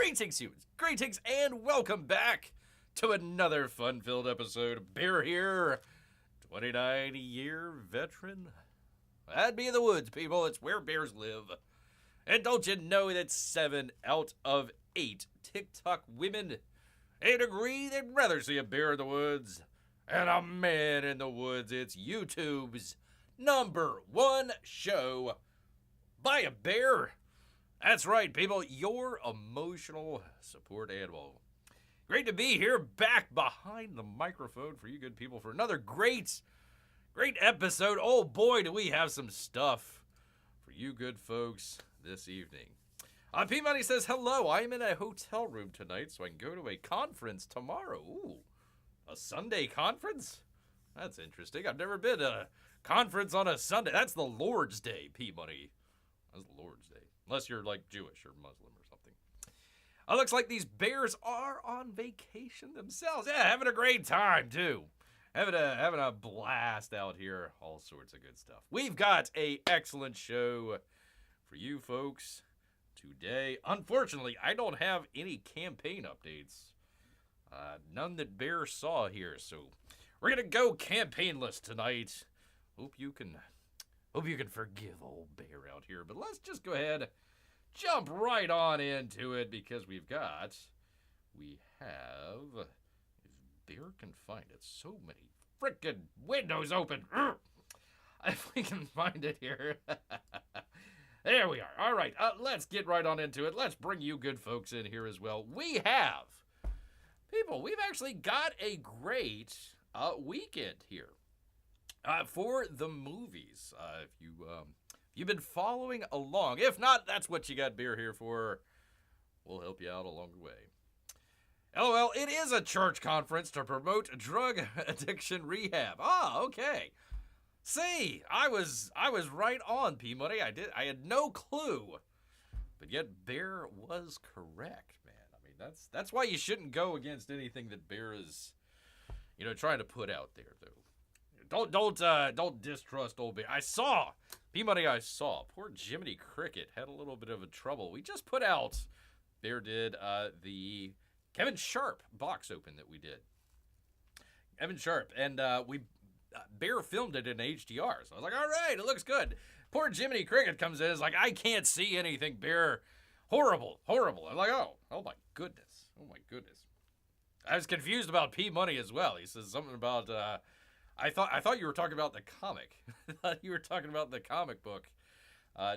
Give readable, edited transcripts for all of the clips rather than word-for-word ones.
Greetings, humans. Greetings, and welcome back to another fun-filled episode of Bear here, 29-year veteran. I'd be in the woods, people. It's where bears live. And don't you know that 7 out of 8 TikTok women they'd agree they'd rather see a bear in the woods and a man in the woods. It's YouTube's #1 show by a bear. That's right, people, your emotional support animal. Great to be here, back behind the microphone for you good people for another great episode. Oh boy, do we have some stuff for you good folks this evening. P-Money says, hello, I'm in a hotel room tonight so I can go to a conference tomorrow. Ooh, a Sunday conference? That's interesting. I've never been to a conference on a Sunday. That's the Lord's Day, P-Money. That's the Lord's Day. Unless you're like Jewish or Muslim or something. Looks like these bears are on vacation themselves. Yeah, having a great time too. Having a blast out here. All sorts of good stuff. We've got a excellent show for you folks today. Unfortunately, I don't have any campaign updates. None that Bear saw here. So we're gonna go campaignless tonight. Hope you can forgive old Bear out here, but let's just go ahead, jump right on into it because we have, if Bear can find it, so many frickin' windows open. If we can find it here. There we are. All right, let's get right on into it. Let's bring you good folks in here as well. We've actually got a great weekend here. For the movies, if you've been following along, if not, that's what you got Beer here for. We'll help you out along the way. LOL, it is a church conference to promote drug addiction rehab. Ah, okay. See, I was right on, P-Money. I had no clue, but yet Bear was correct, man. I mean, that's why you shouldn't go against anything that Bear is, trying to put out there, though. Don't distrust old Bear. I saw poor Jiminy Cricket had a little bit of a trouble. We just put out, Bear did, the Kevin Sharp box open that we did. Kevin Sharp, and Bear filmed it in HDR. So I was like, all right, it looks good. Poor Jiminy Cricket comes in, is like, I can't see anything, Bear. Horrible. I'm like, oh my goodness. I was confused about P-Money as well. He says something about, I thought you were talking about the comic. I thought you were talking about the comic book,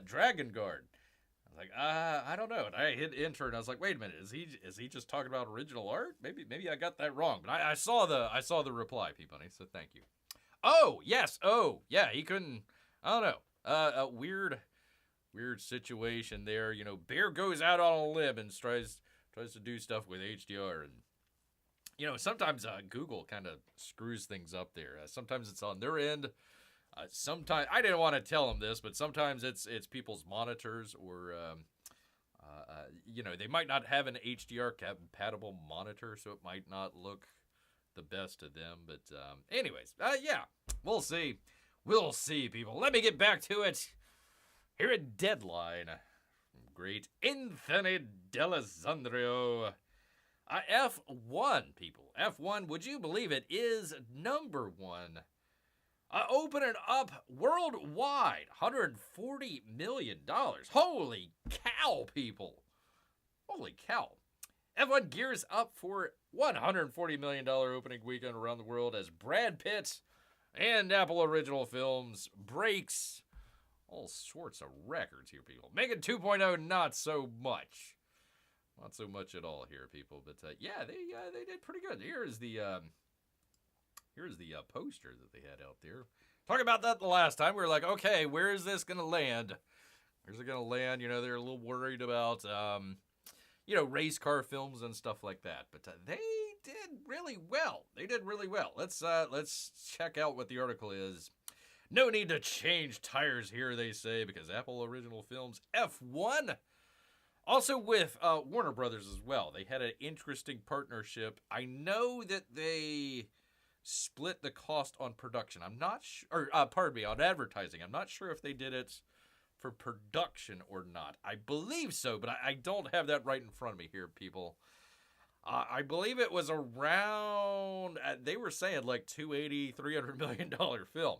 Dragon Guard. I was like, I don't know. And I hit enter, and I was like, wait a minute, is he just talking about original art? Maybe I got that wrong. But I saw the reply, P-Bunny. So thank you. Oh yes. Oh yeah. He couldn't. I don't know. A weird situation there. Bear goes out on a limb and tries to do stuff with HDR and. Sometimes Google kind of screws things up there. Sometimes it's on their end. Sometimes I didn't want to tell them this, but sometimes it's people's monitors or they might not have an HDR compatible monitor, so it might not look the best to them. But anyways, yeah, we'll see. We'll see, people. Let me get back to it. Here at Deadline, great Anthony D'Alessandro. F1, people. F1, would you believe it, is #1. Opening up worldwide, $140 million. Holy cow, people. Holy cow. F1 gears up for $140 million opening weekend around the world as Brad Pitt and Apple Original Films breaks all sorts of records here, people. Megan 2.0, not so much. Not so much at all here, people, but yeah, they did pretty good. Here's the poster that they had out there. Talking about that the last time, we were like, okay, where is this gonna land? Where's it gonna land? They're a little worried about race car films and stuff like that, but they did really well. Let's check out what the article is. No need to change tires here, they say, because Apple Original Films F1. Also with Warner Brothers as well. They had an interesting partnership. I know that they split the cost on production. I'm not sure, on advertising. I'm not sure if they did it for production or not. I believe so, but I don't have that right in front of me here, people. I believe it was around, they were saying like $280, $300 million film.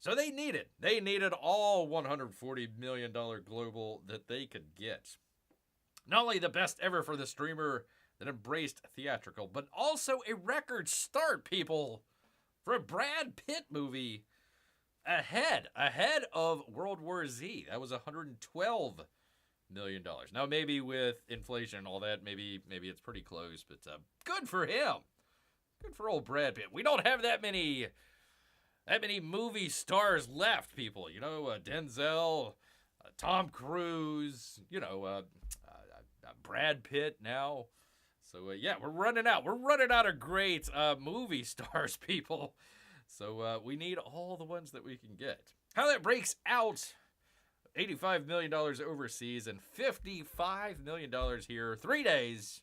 So they needed all $140 million global that they could get. Not only the best ever for the streamer that embraced theatrical, but also a record start, people, for a Brad Pitt movie ahead of World War Z. That was $112 million. Now, maybe with inflation and all that, maybe it's pretty close, but good for him. Good for old Brad Pitt. We don't have that many movie stars left, people. You know, Denzel, Tom Cruise, Brad Pitt now. So, yeah, we're running out. We're running out of great movie stars, people. So, we need all the ones that we can get. How that breaks out, $85 million overseas and $55 million here. 3 days.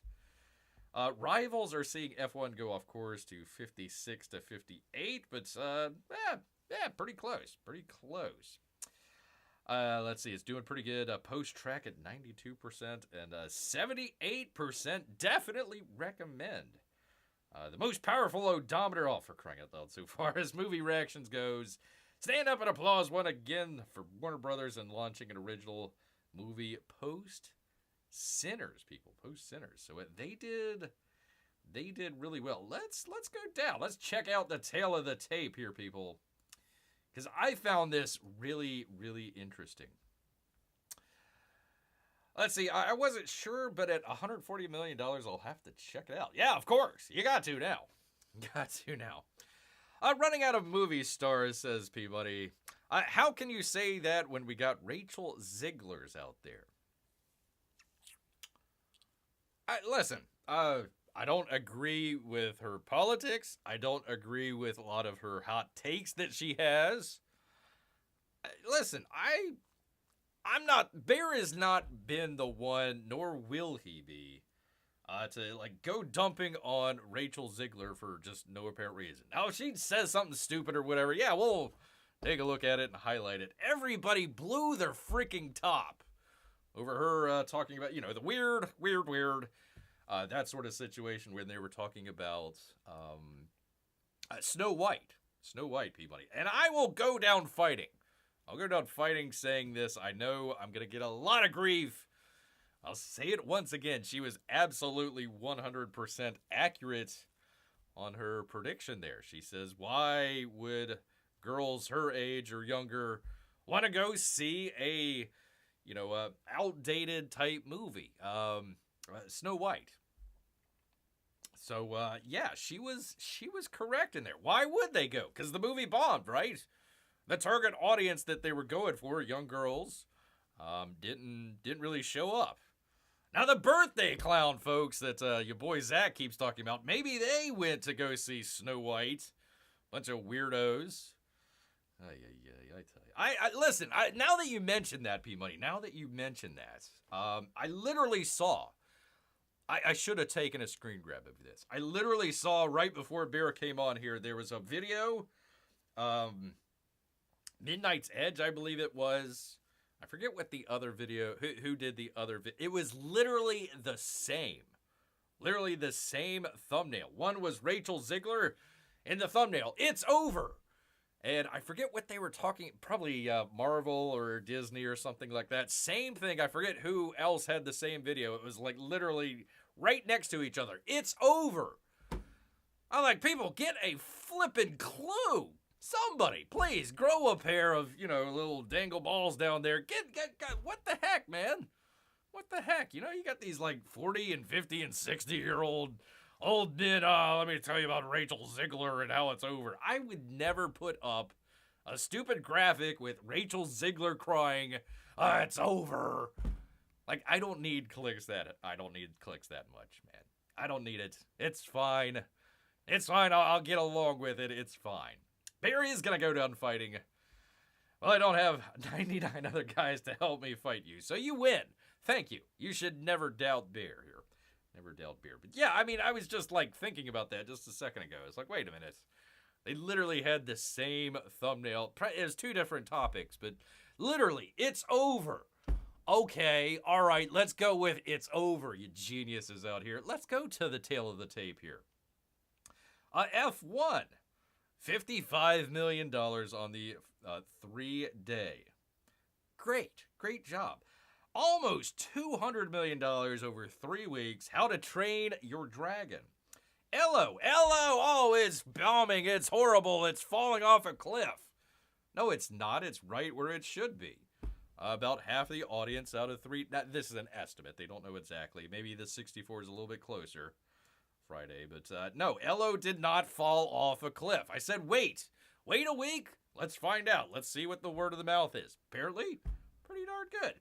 Rivals are seeing F1 go off course to 56 to 58, but pretty close. Pretty close. Let's see, it's doing pretty good. Post-track at 92% and 78% definitely recommend. The most powerful odometer, for crying out loud, so far as movie reactions goes. Stand up and applause one again for Warner Brothers and launching an original movie Post-Sinners, people. Post-Sinners. So they did really well. Let's go down. Let's check out the tail of the tape here, people. Because I found this really, really interesting. Let's see. I wasn't sure, but at $140 million, I'll have to check it out. Yeah, of course. You got to now. Running out of movie stars, says Peabody. How can you say that when we got Rachel Zegler's out there? Listen, I don't agree with her politics. I don't agree with a lot of her hot takes that she has. Listen, Bear has not been the one, nor will he be, to go dumping on Rachel Zegler for just no apparent reason. Now, if she says something stupid or whatever, yeah, we'll take a look at it and highlight it. Everybody blew their freaking top over her talking about, the weird, that sort of situation when they were talking about Snow White, Peabody. And I will go down fighting. I'll go down fighting saying this. I know I'm going to get a lot of grief. I'll say it once again. She was absolutely 100% accurate on her prediction there. She says, why would girls her age or younger want to go see a outdated type movie? Snow White. So, she was correct in there. Why would they go? Because the movie bombed, right? The target audience that they were going for, young girls, didn't really show up. Now, the birthday clown folks that your boy Zach keeps talking about, maybe they went to go see Snow White. Bunch of weirdos. I tell you. Listen, now that you mentioned that, P-Money, I literally saw... I should have taken a screen grab of this. I literally saw right before Bear came on here, there was a video, Midnight's Edge, I believe it was. I forget what the other video, who did the other video. It was literally the same. Literally the same thumbnail. One was Rachel Zegler in the thumbnail. It's over. And I forget what they were talking, probably Marvel or Disney or something like that. Same thing. I forget who else had the same video. It was literally right next to each other. It's over. I'm like, people, get a flippin' clue. Somebody, please, grow a pair of, little dangle balls down there. Get, what the heck, man? What the heck? You got these 40 and 50 and 60-year-old old men, let me tell you about Rachel Zegler and how it's over. I would never put up a stupid graphic with Rachel Zegler crying, it's over. I don't need clicks that much, man. I don't need it. It's fine. It's fine. I'll get along with it. It's fine. Barry is going to go down fighting. Well, I don't have 99 other guys to help me fight you, so you win. Thank you. You should never doubt Bear here. Never doubt Bear. But yeah, I was just thinking about that just a second ago. It's wait a minute. They literally had the same thumbnail. It was two different topics, but Literally, it's over. Okay, all right, let's go with it's over, you geniuses out here. Let's go to the tail of the tape here. F1, $55 million on the 3-day. Great job. Almost $200 million over 3 weeks. How to Train Your Dragon. Hello, oh, it's bombing, it's horrible, it's falling off a cliff. No, it's not, it's right where it should be. About half the audience out of 3, now, this is an estimate, they don't know exactly. Maybe the 64 is a little bit closer Friday, but no, Hello did not fall off a cliff. I said wait a week, let's find out. Let's see what the word of the mouth is. Apparently, pretty darn good.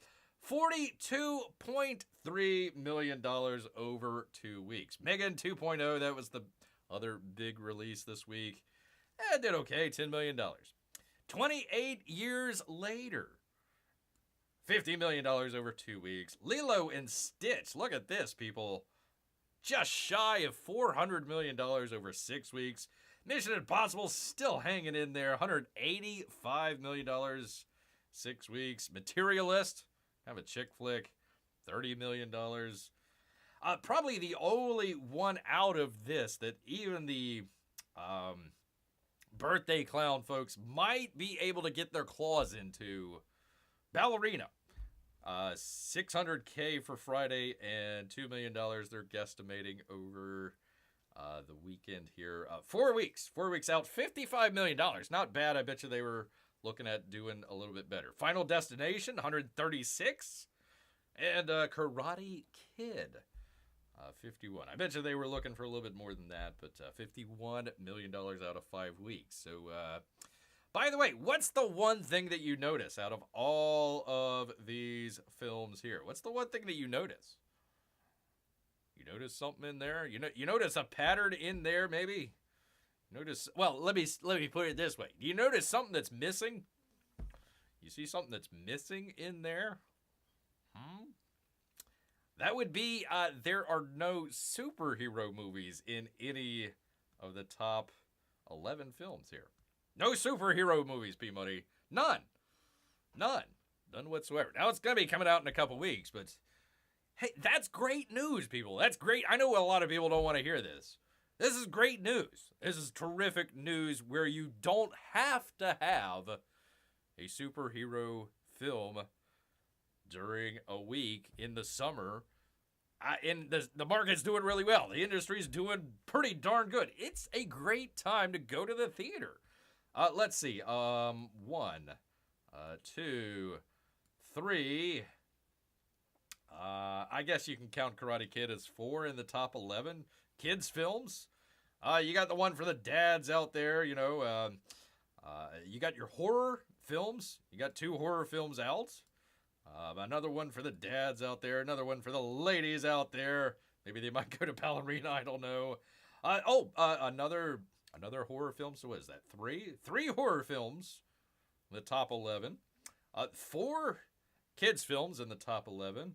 $42.3 million over 2 weeks. Megan 2.0, that was the other big release this week. It did okay, $10 million. 28 years later, $50 million over 2 weeks. Lilo and Stitch, look at this, people. Just shy of $400 million over 6 weeks. Mission Impossible still hanging in there, $185 million 6 weeks. Materialist, kind of a chick flick, $30 million. Probably the only one out of this that even the birthday clown folks might be able to get their claws into. Ballerina. $600K for Friday and $2 million they're guesstimating over the weekend here. 4 weeks. 4 weeks out, $55 million. Not bad. I bet you they were looking at doing a little bit better. Final Destination, 136. And Karate Kid, 51. I bet you they were looking for a little bit more than that, but $51 million out of 5 weeks. So, by the way, what's the one thing that you notice out of all of these films here? What's the one thing that you notice? You notice something in there? You notice a pattern in there, maybe? Notice, well, let me put it this way. Do you notice something that's missing? You see something that's missing in there? That would be, there are no superhero movies in any of the top 11 films here. No superhero movies, P-Money. None whatsoever. Now, it's going to be coming out in a couple weeks, but hey, that's great news, people. That's great. I know a lot of people don't want to hear this. This is great news. This is terrific news where you don't have to have a superhero film during a week in the summer. And the market's doing really well. The industry's doing pretty darn good. It's a great time to go to the theater. Let's see. 1, 2, 3. I guess you can count Karate Kid as 4 in the top 11 kids films. You got the one for the dads out there. You know, you got your horror films. You got 2 horror films out. Another one for the dads out there. Another one for the ladies out there. Maybe they might go to Ballerina. I don't know. Another horror film. So what is that? 3 horror films in the top 11. 4 kids films in the top 11.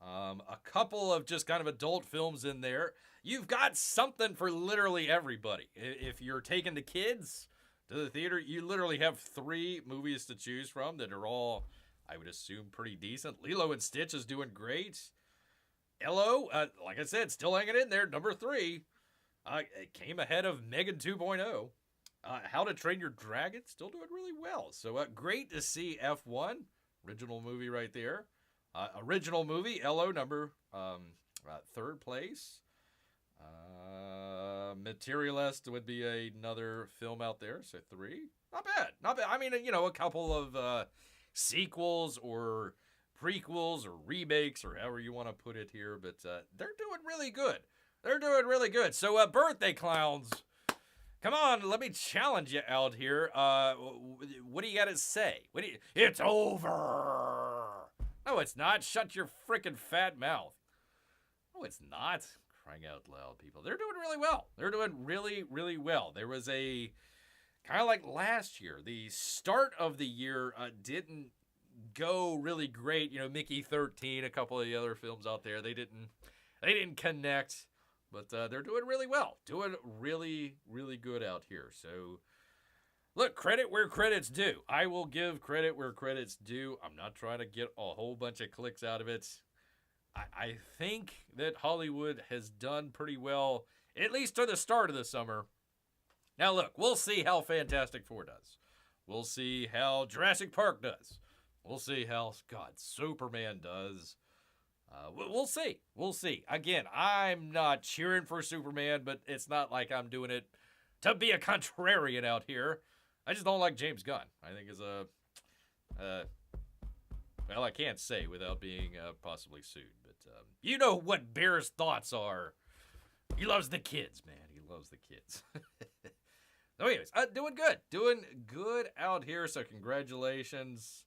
A couple of just kind of adult films in there. You've got something for literally everybody. If you're taking the kids to the theater, you literally have 3 movies to choose from that are all, I would assume, pretty decent. Lilo and Stitch is doing great. Hello, like I said, still hanging in there, number 3. It came ahead of Megan 2.0. How to Train Your Dragon, still doing really well. So great to see F1, original movie right there. Original movie, Hello, number 3rd place. Materialist would be another film out there, so 3. Not bad. I mean, you know, a couple of sequels or prequels or remakes or however you want to put it here, but they're doing really good. So, birthday clowns, come on, let me challenge you out here. What do you got to say? It's over. No, it's not. Shut your freaking fat mouth. No, it's not. Crying out loud, people. They're doing really well. They're doing really, really well. There was a kind of like last year. The start of the year didn't go really great. You know, Mickey 13, a couple of the other films out there, they didn't connect, but they're doing really well. Doing really, really good out here. So Look, credit where credit's due. I will give credit where credit's due. I'm not trying to get a whole bunch of clicks out of it. I think that Hollywood has done pretty well, at least to the start of the summer. Now, look, we'll see how Fantastic Four does. We'll see how Jurassic Park does. We'll see how, God, Superman does. We'll see. We'll see. Again, I'm not cheering for Superman, but it's not like I'm doing it to be a contrarian out here. I just don't like James Gunn. I think is a... well, I can't say without being possibly sued, but you know what Bear's thoughts are. He loves the kids, man. He loves the kids. So anyways, doing good out here. So congratulations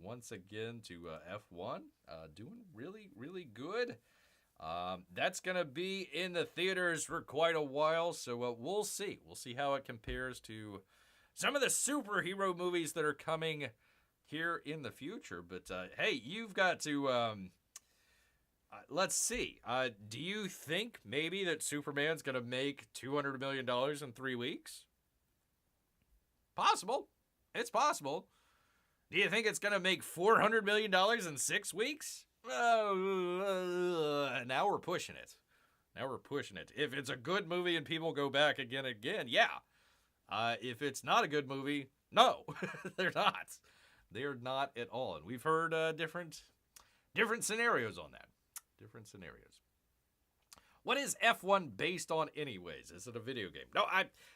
once again to F1. Doing really, really good. That's going to be in the theaters for quite a while, so we'll see. We'll see how it compares to some of the superhero movies that are coming here in the future. But hey, you've got to let's see. Do you think maybe that Superman's going to make $200 million in 3 weeks? Possible. It's possible. Do you think it's going to make $400 million in 6 weeks? Now we're pushing it. Now we're pushing it. If it's a good movie and people go back again, yeah. If it's not a good movie, no, they're not. They're not at all. And we've heard different scenarios on that. Different scenarios. What is F1 based on anyways? Is it a video game? No,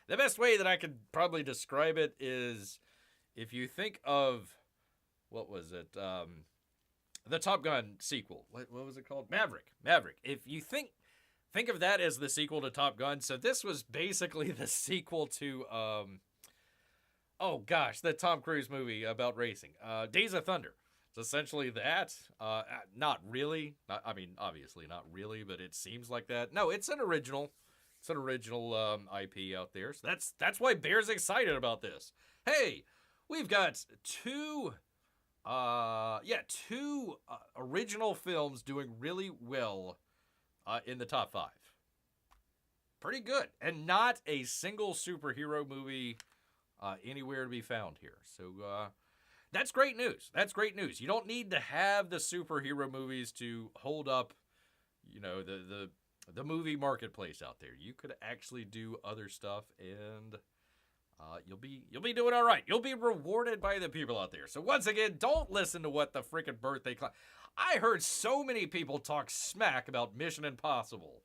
the best way that I could probably describe it is if you think of, what was it? The Top Gun sequel. What was it called? Maverick. If you think of that as the sequel to Top Gun, so this was basically the sequel to, the Tom Cruise movie about racing. Days of Thunder. It's essentially that. Not really. Obviously not really, but it seems like that. No, it's an original. It's an original IP out there. So that's why Bear's excited about this. Hey, we've got two original films doing really well in the top 5. Pretty good. And not a single superhero movie anywhere to be found here. So that's great news. That's great news. You don't need to have the superhero movies to hold up, the movie marketplace out there. You could actually do other stuff, and you'll be doing all right. You'll be rewarded by the people out there. So once again, don't listen to what the freaking birthday clown. I heard so many people talk smack about Mission Impossible.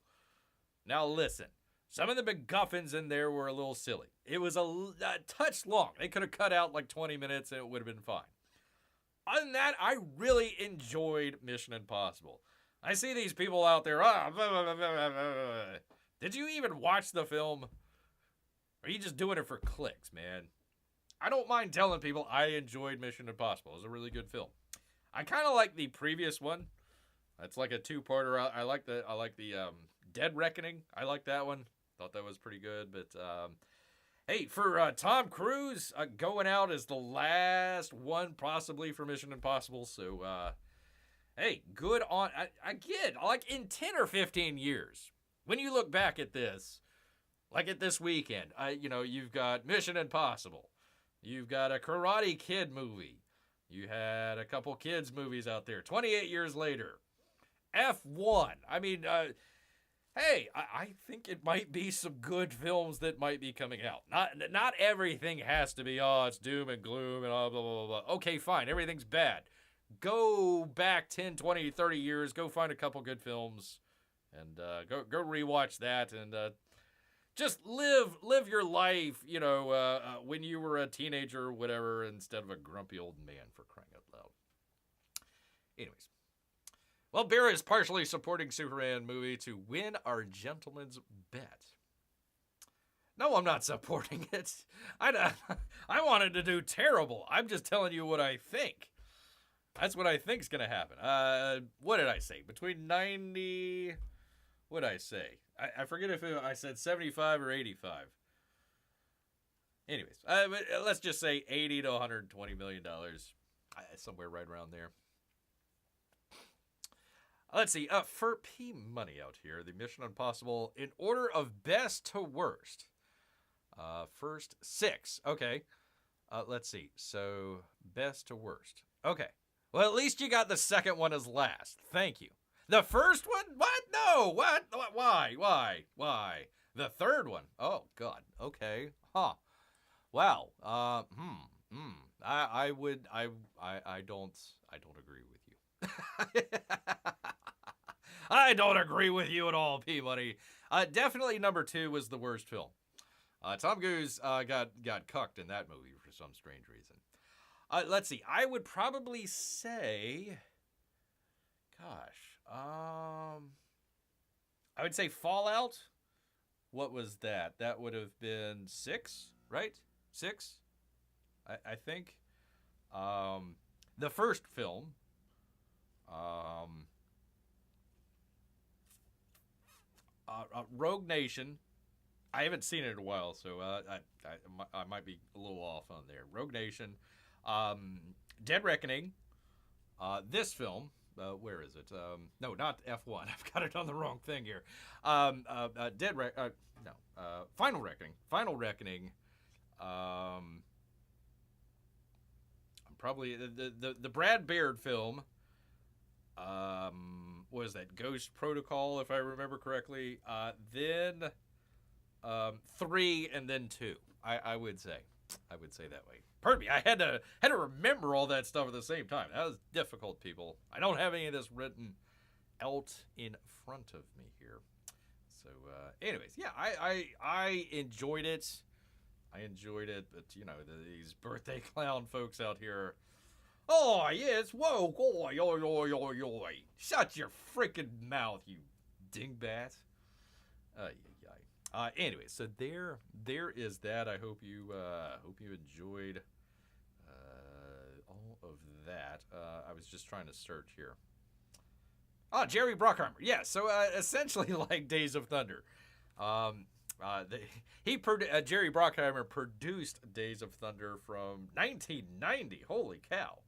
Now listen, some of the MacGuffins in there were a little silly. It was a touch long. They could have cut out like 20 minutes and it would have been fine. Other than that, I really enjoyed Mission Impossible. I see these people out there, did you even watch the film? Or are you just doing it for clicks, man? I don't mind telling people I enjoyed Mission Impossible. It was a really good film. I kind of like the previous one. It's like a 2-parter. I like the Dead Reckoning. I like that one. Thought that was pretty good. But hey, for Tom Cruise going out as the last one possibly for Mission Impossible. So hey, good on again. Like in 10 or 15 years, when you look back at this, like at this weekend, you've got Mission Impossible. You've got a Karate Kid movie. You had a couple kids movies out there. 28 years later, F1. Hey, I think it might be some good films that might be coming out. Not everything has to be, it's doom and gloom and blah, blah, blah, blah. Okay, fine. Everything's bad. Go back 10, 20, 30 years. Go find a couple good films and go rewatch that and just live your life, when you were a teenager or whatever, instead of a grumpy old man, for crying out loud. Anyways. Well, Bear is partially supporting Superman movie to win our gentleman's bet. No, I'm not supporting it. I wanted to do terrible. I'm just telling you what I think. That's what I think's going to happen. What did I say? Between 90... What did I say? I forget if I said 75 or 85. Anyways, let's just say $80 to $120 million. Somewhere right around there. Let's see. For P Money out here, the Mission Impossible, in order of best to worst. first 6. Okay. Let's see. So, best to worst. Okay. Well, at least you got the second one as last. Thank you. The first one? What? No. What? Why? The third one? Oh, God. Okay. Huh. Wow. I don't agree with you. I don't agree with you at all, P-Money. Definitely number 2 was the worst film. Tom Cruise got cucked in that movie for some strange reason. Let's see. I would probably say, gosh, I would say Fallout. What was that? That would have been 6, right? 6, I think. The first film. Rogue Nation. I haven't seen it in a while, so I might be a little off on there. Rogue Nation, Dead Reckoning, this film. Where is it? No, not F1. I've got it on the wrong thing here. Final Reckoning. Final Reckoning. Probably the Brad Baird film. What was that? Ghost Protocol, if I remember correctly. Then 3 and then 2. I would say that way. Pardon me. I had to remember all that stuff at the same time. That was difficult, people. I don't have any of this written out in front of me here. So, anyways, yeah, I enjoyed it. But these birthday clown folks out here. Oh yes, whoa, oi. Shut your freaking mouth, you dingbat. Anyway, so there is that. I hope you enjoyed all of that. I was just trying to search here. Jerry Bruckheimer. Yeah, so essentially like Days of Thunder. Jerry Bruckheimer produced Days of Thunder from 1990. Holy cow.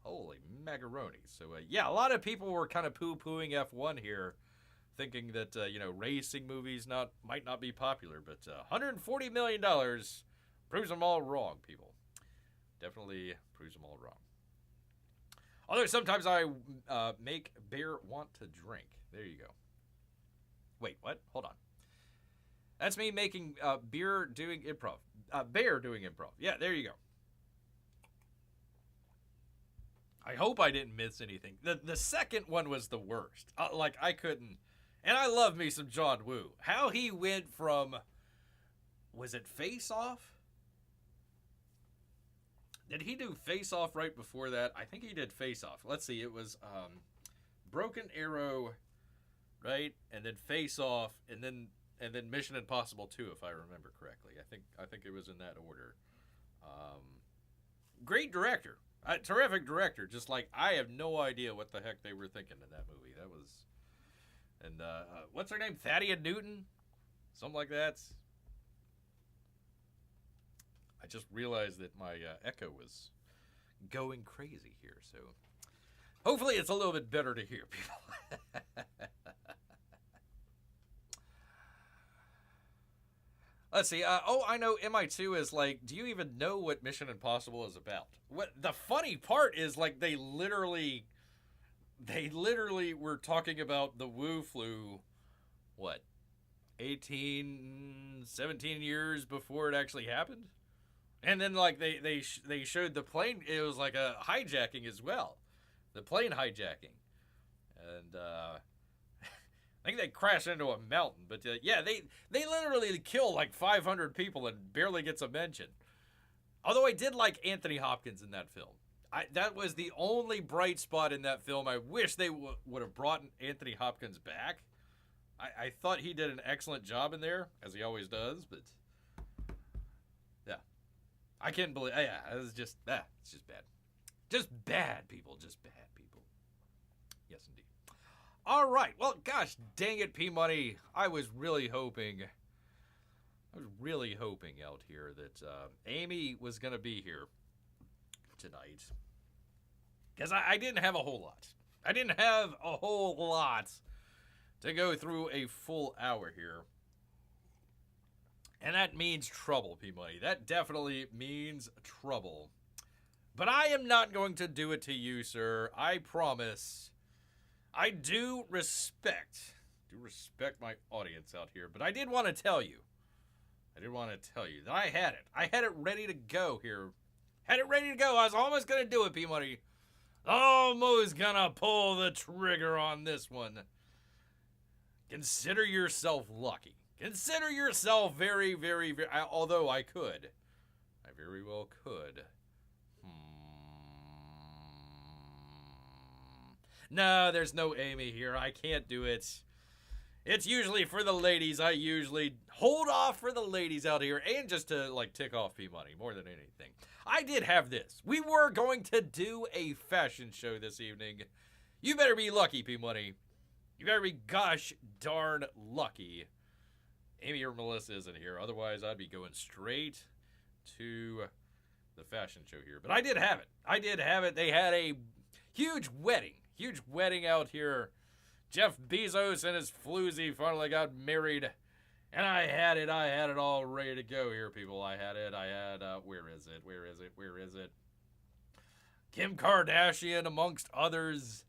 Holy macaroni. So, yeah, a lot of people were kind of poo-pooing F1 here, thinking that, racing movies might not be popular, but $140 million proves them all wrong, people. Definitely proves them all wrong. Although sometimes I make Bear want to drink. There you go. Wait, what? Hold on. That's me making Bear doing improv. Bear doing improv. Yeah, there you go. I hope I didn't miss anything. The second one was the worst. I couldn't. And I love me some John Woo. How he went from, was it Face Off? Did he do Face Off right before that? I think he did Face Off. Let's see. It was Broken Arrow, right? And then Face Off, and then Mission Impossible 2, if I remember correctly. I think it was in that order. Great director. Terrific director. Just like, I have no idea what the heck they were thinking in that movie. That was... And, what's her name? Thadia Newton? Something like that. I just realized that my echo was going crazy here, so... Hopefully it's a little bit better to hear, people. Let's see. I know MI2 is like, do you even know what Mission Impossible is about? What the funny part is, like, they literally were talking about the Wu flu, what, 17 years before it actually happened? And then, like, they showed the plane. It was like a hijacking as well. The plane hijacking. And, I think they crashed into a mountain, but yeah, they literally kill like 500 people and barely gets a mention. Although I did like Anthony Hopkins in that film. That was the only bright spot in that film. I wish they would have brought Anthony Hopkins back. I thought he did an excellent job in there, as he always does, but yeah. I can't believe, yeah, it's just bad. Just bad people, just bad people. Yes, indeed. All right. Well, gosh dang it, P-Money. I was really hoping out here that Amy was going to be here tonight. Because I didn't have a whole lot. I didn't have a whole lot to go through a full hour here. And that means trouble, P-Money. That definitely means trouble. But I am not going to do it to you, sir. I promise. I do respect my audience out here. But I did want to tell you. That I had it. I had it ready to go here. I was almost going to do it, P-Money. Almost going to pull the trigger on this one. Consider yourself lucky. Consider yourself very, very, very... Although I could. I very well could. No, there's no Amy here. I can't do it. It's usually for the ladies. I usually hold off for the ladies out here. And just to, like, tick off P-Money more than anything. I did have this. We were going to do a fashion show this evening. You better be lucky, P-Money. You better be gosh darn lucky. Amy or Melissa isn't here. Otherwise, I'd be going straight to the fashion show here. But I did have it. They had a huge wedding out here. Jeff Bezos and his floozy finally got married. And I had it all ready to go here, people. I had, where is it? Kim Kardashian, amongst others.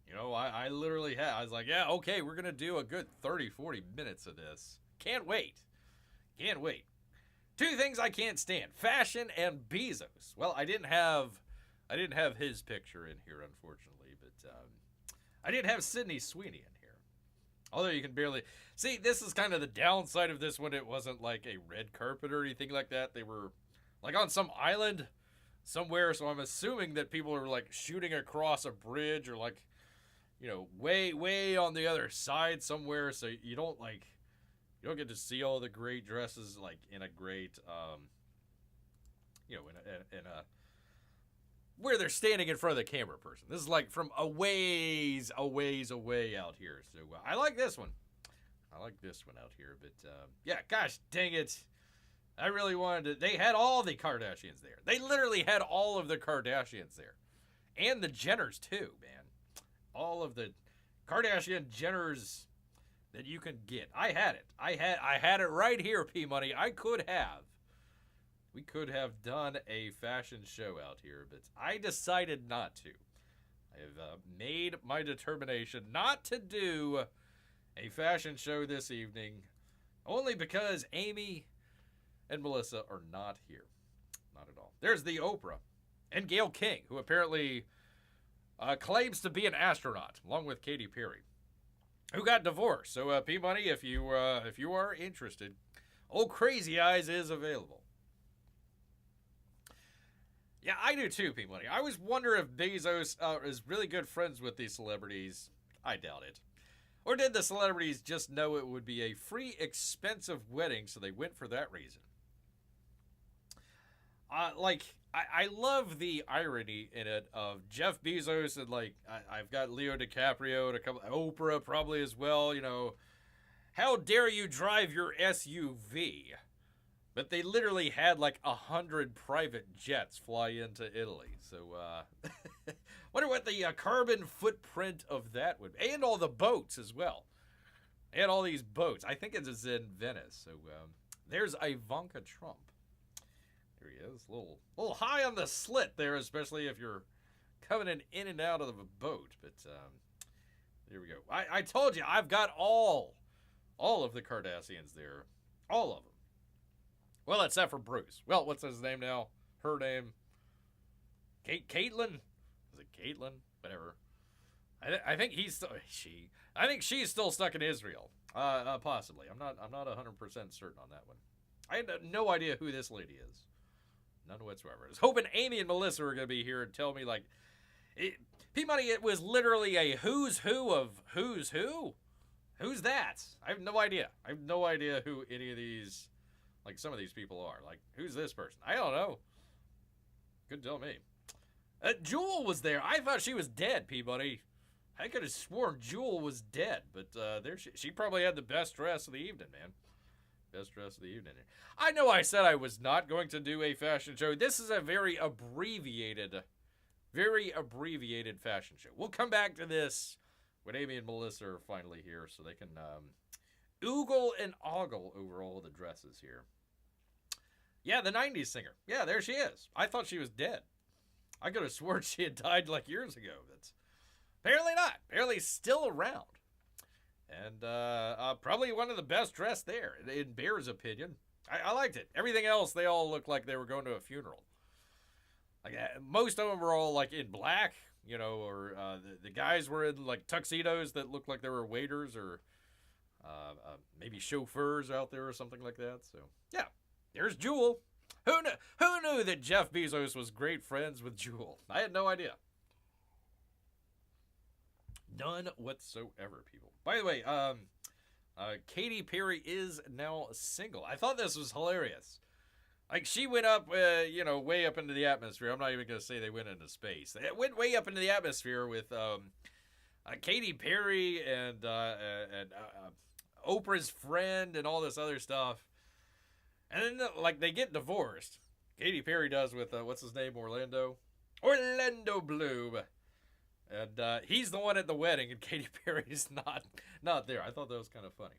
You know, I literally had, I was like, yeah, okay, we're going to do a good 30, 40 minutes of this. Can't wait. Two things I can't stand: fashion and Bezos. Well, I didn't have his picture in here, unfortunately, but I did have Sidney Sweeney in here. Although you can barely see, this is kind of the downside of this one. It wasn't like a red carpet or anything like that. They were like on some island somewhere, so I'm assuming that people are like shooting across a bridge or like, you know, way on the other side somewhere, so you don't get to see all the great dresses, like in a great, in a where they're standing in front of the camera person. This is like from a ways away out here. So I like this one. Out here, but yeah, gosh dang it. I really wanted to. They had all the Kardashians there. They literally had all of the Kardashians there. And the Jenners too, man. All of the Kardashian Jenners that you can get. I had it. I had it right here, P-Money. We could have done a fashion show out here, but I decided not to. I have made my determination not to do a fashion show this evening, only because Amy and Melissa are not here. Not at all. There's the Oprah and Gayle King, who apparently claims to be an astronaut, along with Katy Perry, who got divorced. So, P-Money, if you are interested, old Crazy Eyes is available. Yeah, I do too, P-Money. I always wonder if Bezos is really good friends with these celebrities. I doubt it. Or did the celebrities just know it would be a free, expensive wedding, so they went for that reason? I love the irony in it of Jeff Bezos and, like, I've got Leo DiCaprio and a couple, Oprah probably as well, you know. How dare you drive your SUV? But they literally had like 100 private jets fly into Italy. So, wonder what the carbon footprint of that would be. And all the boats as well. And all these boats. I think it's in Venice. So, there's Ivanka Trump. There he is. A little high on the slit there, especially if you're coming in and out of a boat. But, there we go. I told you, I've got all of the Kardashians there. All of them. Well, except for Bruce. Well, what's his name now? Her name? Caitlyn? Is it Caitlyn? Whatever. I think he's still, I think she's still stuck in Israel. Possibly. I'm not 100% certain on that one. I had no idea who this lady is. None whatsoever. I was hoping Amy and Melissa were going to be here and tell me, like, P-Money, it was literally a who's who of who's who. Who's that? I have no idea. I have no idea who any of these, like, some of these people are. Like, who's this person? I don't know. Couldn't tell me. Jewel was there. I thought she was dead, P-Buddy. I could have sworn Jewel was dead, but there she probably had the best dress of the evening, man. Best dress of the evening. I know I said I was not going to do a fashion show. This is a very abbreviated fashion show. We'll come back to this when Amy and Melissa are finally here, so they can oogle and ogle over all the dresses here. Yeah, the 90s singer. Yeah, there she is. I thought she was dead. I could have sworn she had died like years ago. That's apparently not. Apparently still around. And probably one of the best dressed there, in Bear's opinion. I liked it. Everything else, they all looked like they were going to a funeral. Like most of them were all like in black, or the guys were in like tuxedos that looked like they were waiters or maybe chauffeurs out there or something like that. So yeah, there's Jewel. Who knew that Jeff Bezos was great friends with Jewel? I had no idea. None whatsoever, people. By the way, Katy Perry is now single. I thought this was hilarious. Like, she went up, way up into the atmosphere. I'm not even going to say they went into space. They went way up into the atmosphere with Katy Perry and Oprah's friend and all this other stuff. And then, they get divorced. Katy Perry does with, what's his name, Orlando Bloom. And he's the one at the wedding, and Katy Perry's not there. I thought that was kind of funny.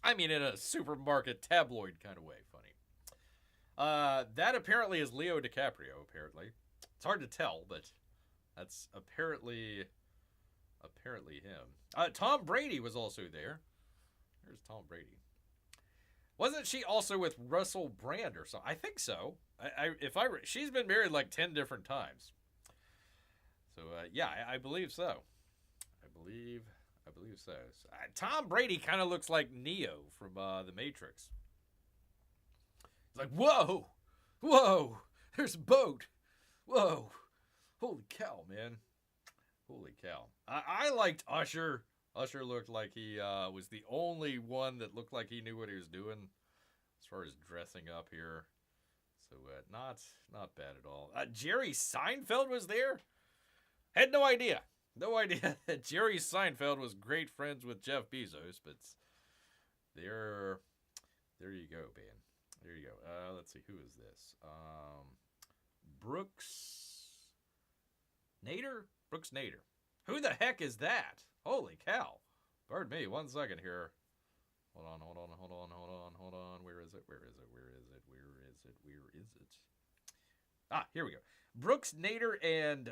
I mean, in a supermarket tabloid kind of way, funny. That apparently is Leo DiCaprio, apparently. It's hard to tell, but that's apparently him. Tom Brady was also there. There's Tom Brady. Wasn't she also with Russell Brand or something? I think so. She's been married like 10 different times. So, yeah, I believe so. I believe so. Tom Brady kind of looks like Neo from The Matrix. He's like, whoa, there's a boat. Whoa, holy cow, man. Holy cow. I liked Usher. Usher looked like he was the only one that looked like he knew what he was doing as far as dressing up here. So, not bad at all. Jerry Seinfeld was there. Had no idea that Jerry Seinfeld was great friends with Jeff Bezos, but there you go, man. There you go. Let's see, who is this? Brooks Nader. Who the heck is that? Holy cow. Pardon me, 1 second here. Hold on. Where is it? Ah, here we go. Brooks Nader and...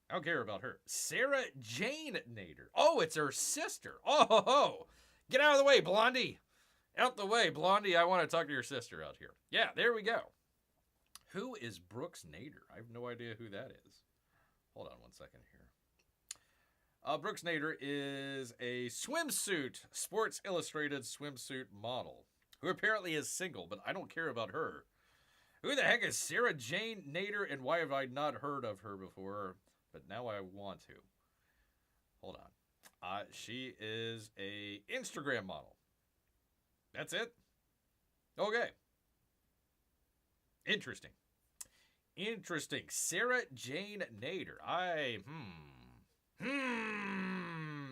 I don't care about her. Sarah Jane Nader. Oh, it's her sister. Oh, get out of the way, Blondie. Out the way, Blondie. I want to talk to your sister out here. Yeah, there we go. Who is Brooks Nader? I have no idea who that is. Hold on 1 second here. Brooks Nader is a Sports Illustrated swimsuit model who apparently is single, but I don't care about her. Who the heck is Sarah Jane Nader, and why have I not heard of her before? But now I want to. Hold on. She is a Instagram model. That's it? Okay. Interesting. Sarah Jane Nader.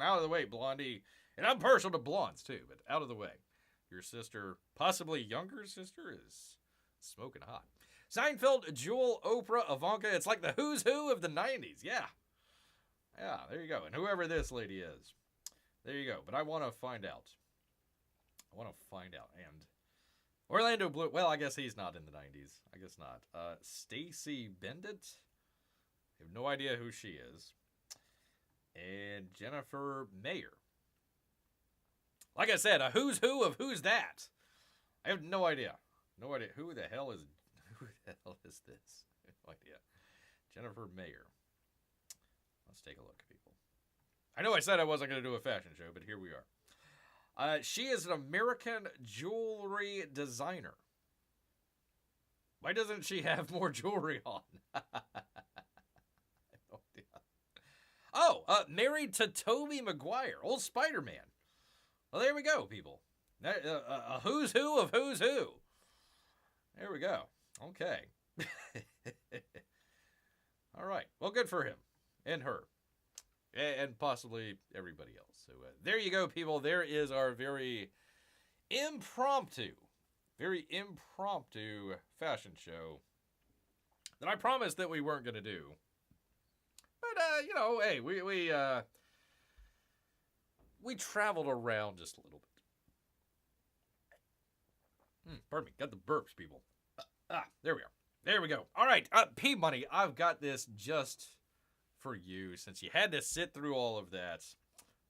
Out of the way, Blondie. And I'm partial to blondes, too, but out of the way. Your sister, possibly younger sister, is smoking hot. Seinfeld, Jewel, Oprah, Ivanka. It's like the who's who of the 90s. Yeah. Yeah, there you go. And whoever this lady is. There you go. But I want to find out. And Orlando Bloom. Well, I guess he's not in the 90s. I guess not. Stacey Bendit. I have no idea who she is. And Jennifer Mayer. Like I said, a who's who of who's that. I have no idea. No idea. Who the hell is this? No idea. Jennifer Mayer. Let's take a look, people. I know I said I wasn't going to do a fashion show, but here we are. She is an American jewelry designer. Why doesn't she have more jewelry on? No idea. Oh, married to Tobey Maguire, old Spider-Man. Well, there we go, people. A who's who of who's who. There we go. Okay. All right. Well, good for him and her and possibly everybody else. So there you go, people. There is our very impromptu fashion show that I promised that we weren't going to do. But, hey, we traveled around just a little bit. Pardon me, got the burps, people. There we are. There we go. All right, P Money, I've got this just for you since you had to sit through all of that.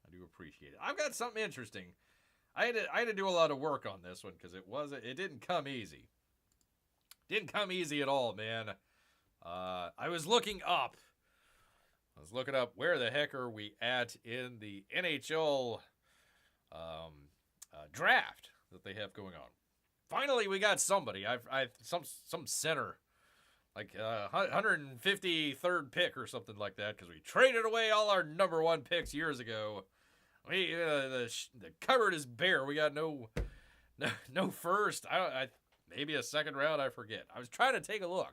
I do appreciate it. I've got something interesting. I had to do a lot of work on this one because it didn't come easy. Didn't come easy at all, man. I was looking up where the heck are we at in the NHL draft that they have going on. Finally, we got somebody. Some center, like 153rd pick or something like that, because we traded away all our number one picks years ago. The cupboard is bare. We got no first. Maybe a second round. I forget. I was trying to take a look.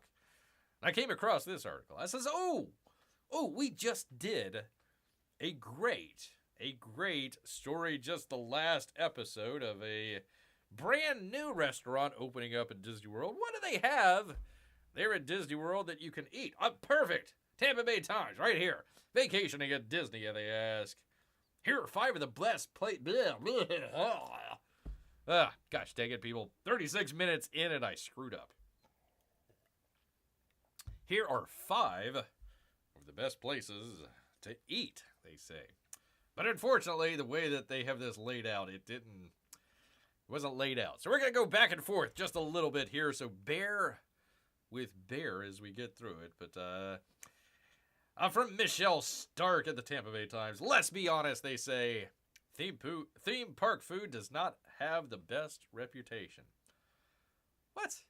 I came across this article. I says, oh, we just did a great story. Just the last episode of a brand new restaurant opening up at Disney World. What do they have there at Disney World that you can eat? Perfect. Tampa Bay Times, right here. Vacationing at Disney, and they ask, here are 5 of the best gosh dang it, people. 36 minutes in, and I screwed up. Here are 5 of the best places to eat, they say. But unfortunately, the way that they have this laid out, it wasn't laid out. So we're going to go back and forth just a little bit here, so bear with bear as we get through it. But from Michelle Stark at the Tampa Bay Times, let's be honest, they say, theme park food does not have the best reputation. What?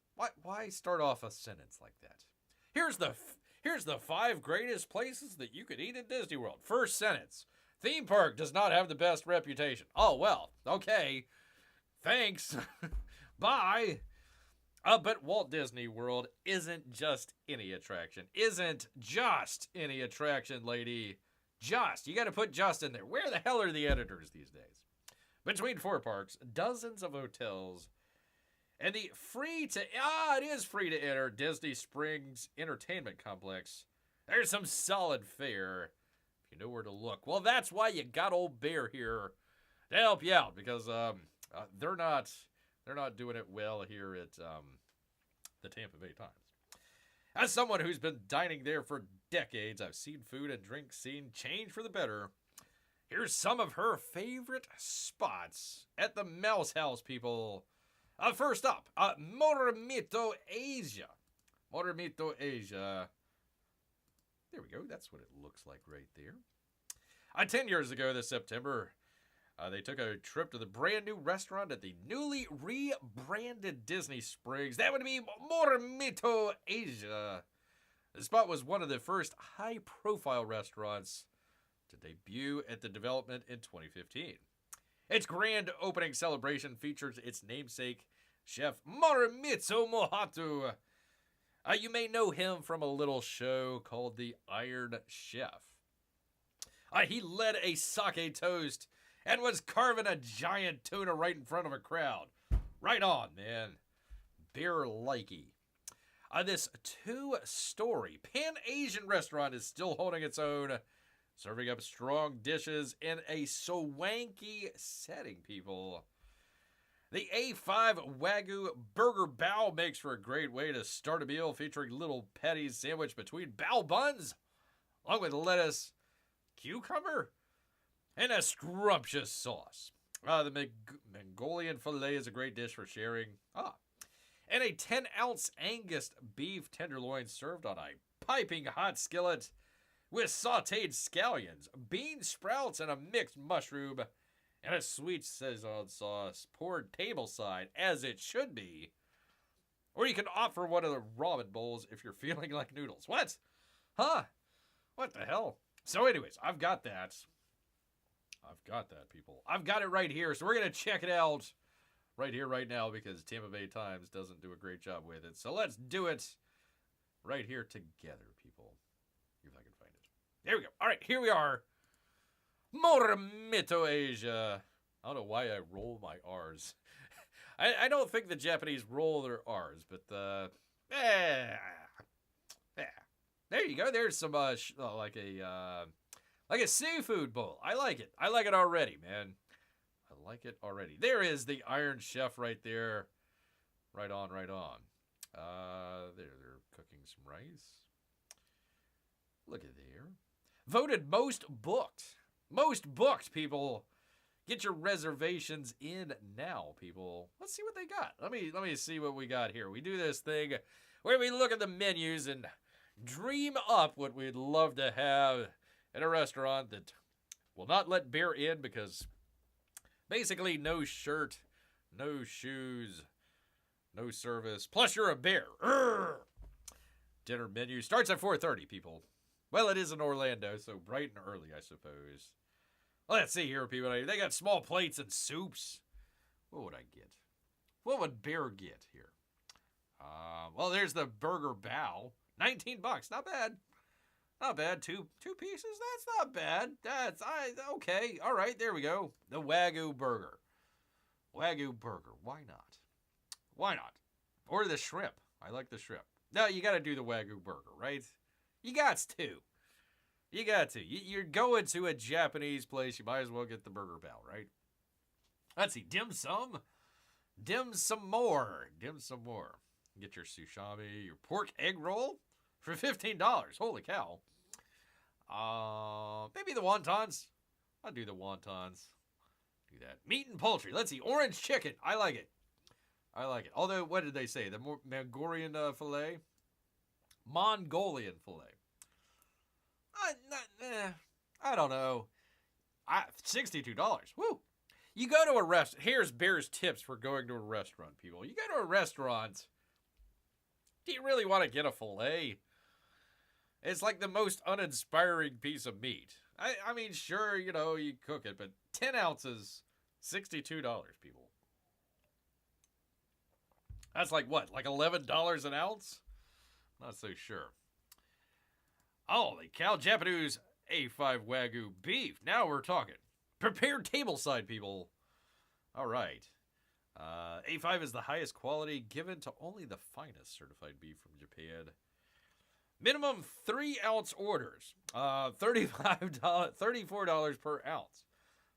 Why start off a sentence like that? Here's the 5 greatest places that you could eat at Disney World. First sentence. Theme park does not have the best reputation. Oh, well, okay. Thanks. Bye. But Walt Disney World isn't just any attraction. Isn't just any attraction, lady. Just. You got to put just in there. Where the hell are the editors these days? Between 4 parks, dozens of hotels, and the it is free to enter Disney Springs Entertainment Complex. There's some solid fare if you know where to look. Well, that's why you got old Bear here to help you out, because they're not doing it well here at the Tampa Bay Times. As someone who's been dining there for decades, I've seen food and drink scene change for the better. Here's some of her favorite spots at the Mouse House, people. First up, Morimoto Asia. Morimoto Asia. There we go. That's what it looks like right there. 10 years ago this September, they took a trip to the brand new restaurant at the newly rebranded Disney Springs. That would be Morimoto Asia. The spot was one of the first high-profile restaurants to debut at the development in 2015. Its grand opening celebration features its namesake, Chef Morimoto Mohatu. You may know him from a little show called The Iron Chef. He led a sake toast and was carving a giant tuna right in front of a crowd. Right on, man. Bear-likey. This 2-story Pan-Asian restaurant is still holding its own, serving up strong dishes in a swanky setting, people. The A5 Wagyu Burger Bao makes for a great way to start a meal, featuring little patties sandwiched between bao buns, along with lettuce, cucumber, and a scrumptious sauce. The Mongolian filet is a great dish for sharing. And a 10-ounce Angus beef tenderloin served on a piping hot skillet with sautéed scallions, bean sprouts, and a mixed mushroom, and a sweet Szechuan sauce poured tableside, as it should be. Or you can opt for one of the ramen bowls if you're feeling like noodles. What? Huh? What the hell? So anyways, I've got that, people. I've got it right here, so we're going to check it out right here, right now, because Tampa Bay Times doesn't do a great job with it. So let's do it right here together, people. If I can find it. There we go. All right, here we are. Morimoto Asia. I don't know why I roll my R's. I don't think the Japanese roll their R's, but there you go. There's some like a Like a seafood bowl. I like it. I like it already, man. I like it already. There is the Iron Chef right there. Right on, right on. They're cooking some rice. Look at there. Voted most booked. Most booked, people. Get your reservations in now, people. Let's see what they got. Let me see what we got here. We do this thing where we look at the menus and dream up what we'd love to have at a restaurant that will not let bear in because basically no shirt, no shoes, no service. Plus you're a bear. Urgh! Dinner menu starts at 4:30, people. Well, it is in Orlando, so bright and early, I suppose. Let's see here, people. They got small plates and soups. What would I get? What would Bear get here? Well, there's the burger bao. $19. Not bad. Not bad. Two pieces? That's not bad. Okay. All right, there we go. The Wagyu burger. Wagyu burger. Why not? Why not? Or the shrimp. I like the shrimp. No, you got to do the Wagyu burger, right? You got to. You got to. You're going to a Japanese place. You might as well get the burger bao, right? Let's see. Dim sum. Dim some more. Dim some more. Get your sushami, your pork egg roll for $15. Holy cow. Maybe the wontons. I'll do the wontons. Do that. Meat and poultry. Let's see. Orange chicken. I like it. I like it. Although, what did they say? The Mongolian filet? Mongolian filet. I don't know. $62. Woo. You go to a restaurant. Here's Bear's tips for going to a restaurant, people. You go to a restaurant. Do you really want to get a filet? It's like the most uninspiring piece of meat. I mean, sure, you cook it, but 10 ounces, $62, people. That's like what? Like $11 an ounce? Not so sure. Holy cow, Japanese A5 Wagyu beef. Now we're talking. Prepared tableside, people. All right. A5 is the highest quality given to only the finest certified beef from Japan. Minimum 3-ounce orders. $34 per ounce.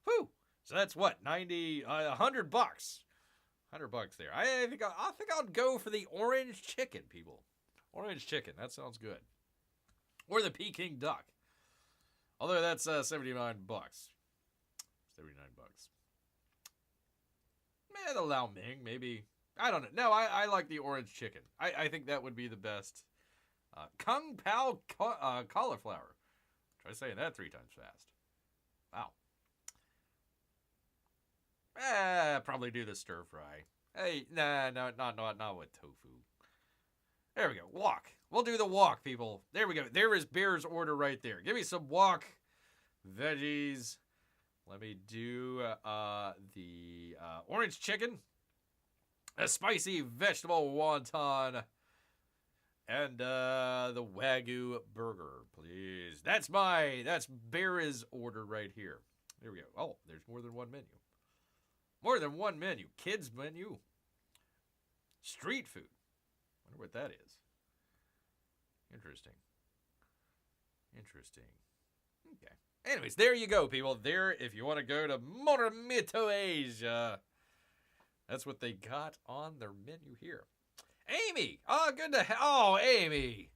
Whew. So that's what? $100. $100 there. I think I'll go for the orange chicken, people. Orange chicken. That sounds good. Or the Peking duck. Although that's $79. $79. The Lao Ming, maybe. I don't know. No, I like the orange chicken. I think that would be the best. Kung Pao cauliflower. Try saying that 3 times fast. Wow. Probably do the stir fry. Hey, not with tofu. There we go. Wok. We'll do the wok, people. There we go. There is Bear's order right there. Give me some wok veggies. Let me do the orange chicken, a spicy vegetable wonton, and the Wagyu burger, please. That's Bear's order right here. There we go. Oh, there's more than one menu. More than one menu. Kids menu. Street food. Wonder what that is. Interesting. Okay. Anyways, there you go, people. There, if you want to go to Morimoto Asia, that's what they got on their menu here. Amy! Good to Amy!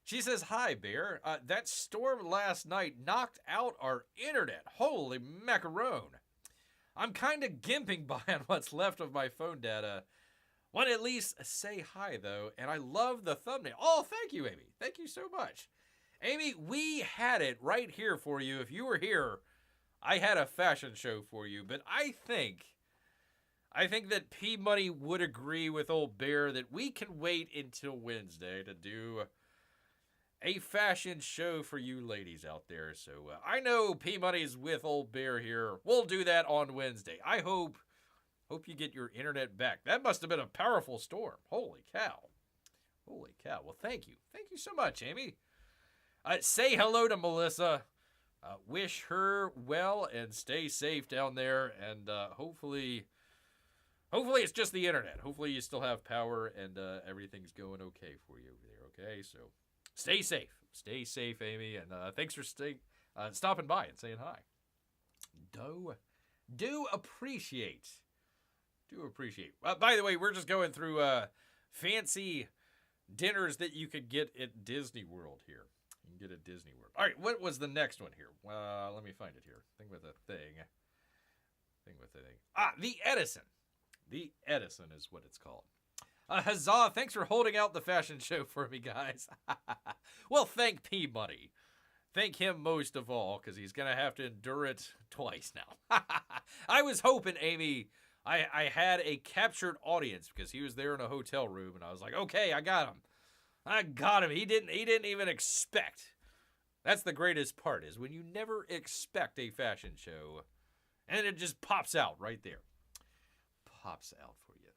She says, hi, Bear. That storm last night knocked out our internet. Holy macaron. I'm kind of gimping by on what's left of my phone data. Want to at least say hi, though, and I love the thumbnail. Oh, thank you, Amy. Thank you so much. Amy, we had it right here for you. If you were here, I had a fashion show for you, but I think that P Money would agree with old Bear that we can wait until Wednesday to do a fashion show for you ladies out there. So I know P Money's with old Bear here. We'll do that on Wednesday. I hope you get your internet back. That must have been a powerful storm. Holy cow. Well, thank you. Thank you so much, Amy. Say hello to Melissa. Wish her well and stay safe down there. And hopefully it's just the internet. Hopefully you still have power and everything's going okay for you over there. Okay, so stay safe. Stay safe, Amy, and thanks for stopping by and saying hi. Do appreciate. By the way, we're just going through fancy dinners that you could get at Disney World here. You can get at Disney World. All right, what was the next one here? Let me find it here. Thing with a thing. The Edison. The Edison is what it's called. Huzzah, thanks for holding out the fashion show for me, guys. Well, thank P-Money. Thank him most of all, because he's going to have to endure it twice now. I was hoping, Amy, I had a captured audience, because he was there in a hotel room, and I was like, okay, I got him. He didn't even expect. That's the greatest part, is when you never expect a fashion show, and it just pops out right there. Pops out for you.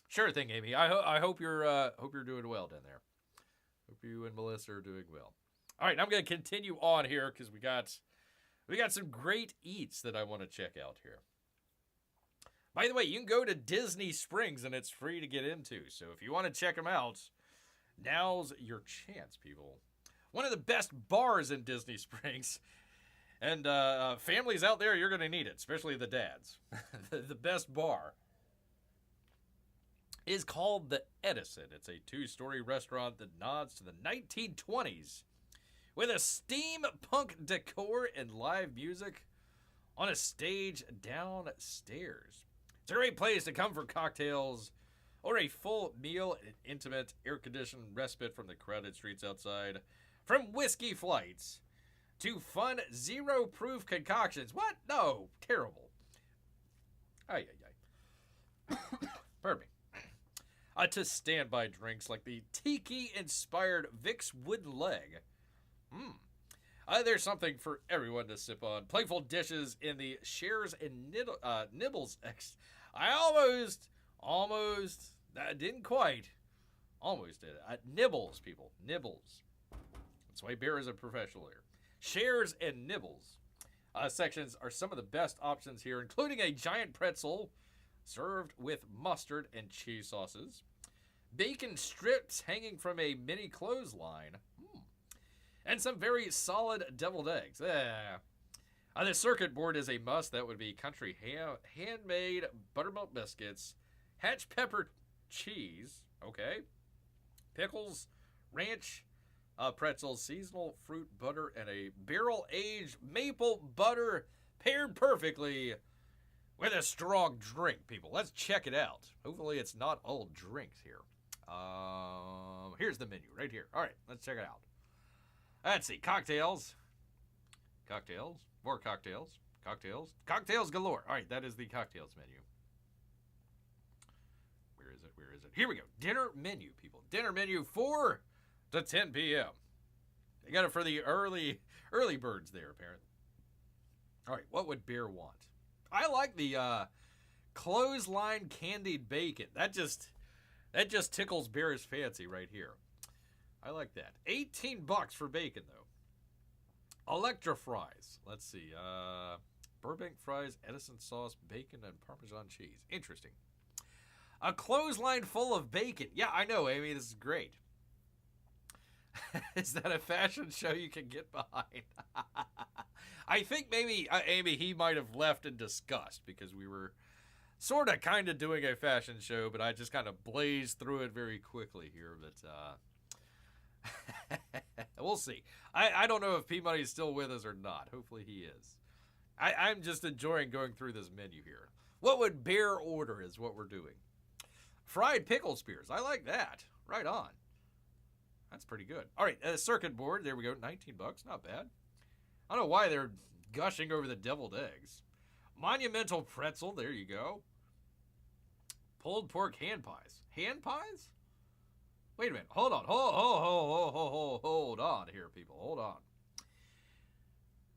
Sure thing, Amy. I hope you're doing well down there. Hope you and Melissa are doing well. All right, I'm going to continue on here because we got some great eats that I want to check out here. By the way, you can go to Disney Springs and it's free to get into. So if you want to check them out, now's your chance, people. One of the best bars in Disney Springs. And families out there, you're going to need it, especially the dads. The best bar is called the Edison. It's a 2-story restaurant that nods to the 1920s with a steampunk decor and live music on a stage downstairs. It's a great place to come for cocktails or a full meal and intimate air-conditioned respite from the crowded streets outside. From whiskey flights to fun zero-proof concoctions. What? No. Terrible. Ay. Pardon me. To standby drinks like the tiki-inspired Vicks Wooden Leg. There's something for everyone to sip on. Playful dishes in the shares and nibbles. I almost, didn't quite. Almost did it. Nibbles, people. Nibbles. That's why beer is a professional here. Shares and nibbles sections are some of the best options here, including a giant pretzel served with mustard and cheese sauces, bacon strips hanging from a mini clothesline, and some very solid deviled eggs. The circuit board is a must. That would be country handmade buttermilk biscuits, hatch pepper cheese, okay, pickles, ranch, pretzels, seasonal fruit butter, and a barrel-aged maple butter paired perfectly with a strong drink, people. Let's check it out. Hopefully it's not all drinks here. Here's the menu right here. All right, let's check it out. Let's see. Cocktails. More cocktails. Cocktails galore. All right, that is the cocktails menu. Where is it? Here we go. Dinner menu, people. Dinner menu 4 to 10 p.m. They got it for the early birds there, apparently. All right, what would Bear want? I like the clothesline candied bacon. That just tickles Bear's fancy right here. I like that. $18 for bacon, though. Electra fries. Let's see. Burbank fries, Edison sauce, bacon, and Parmesan cheese. Interesting. A clothesline full of bacon. Yeah, I know, Amy. This is great. Is that a fashion show you can get behind? I think maybe, Amy, he might have left in disgust because we were sort of kind of doing a fashion show, but I just kind of blazed through it very quickly here. But we'll see. I don't know if P-Money is still with us or not. Hopefully he is. I'm just enjoying going through this menu here. What would Bear order is what we're doing. Fried pickle spears. I like that. Right on. That's pretty good. All right, circuit board. There we go. $19. Not bad. I don't know why they're gushing over the deviled eggs. Monumental pretzel. There you go. Pulled pork hand pies. Hand pies? Wait a minute. Hold on. Hold on here, people. Hold on.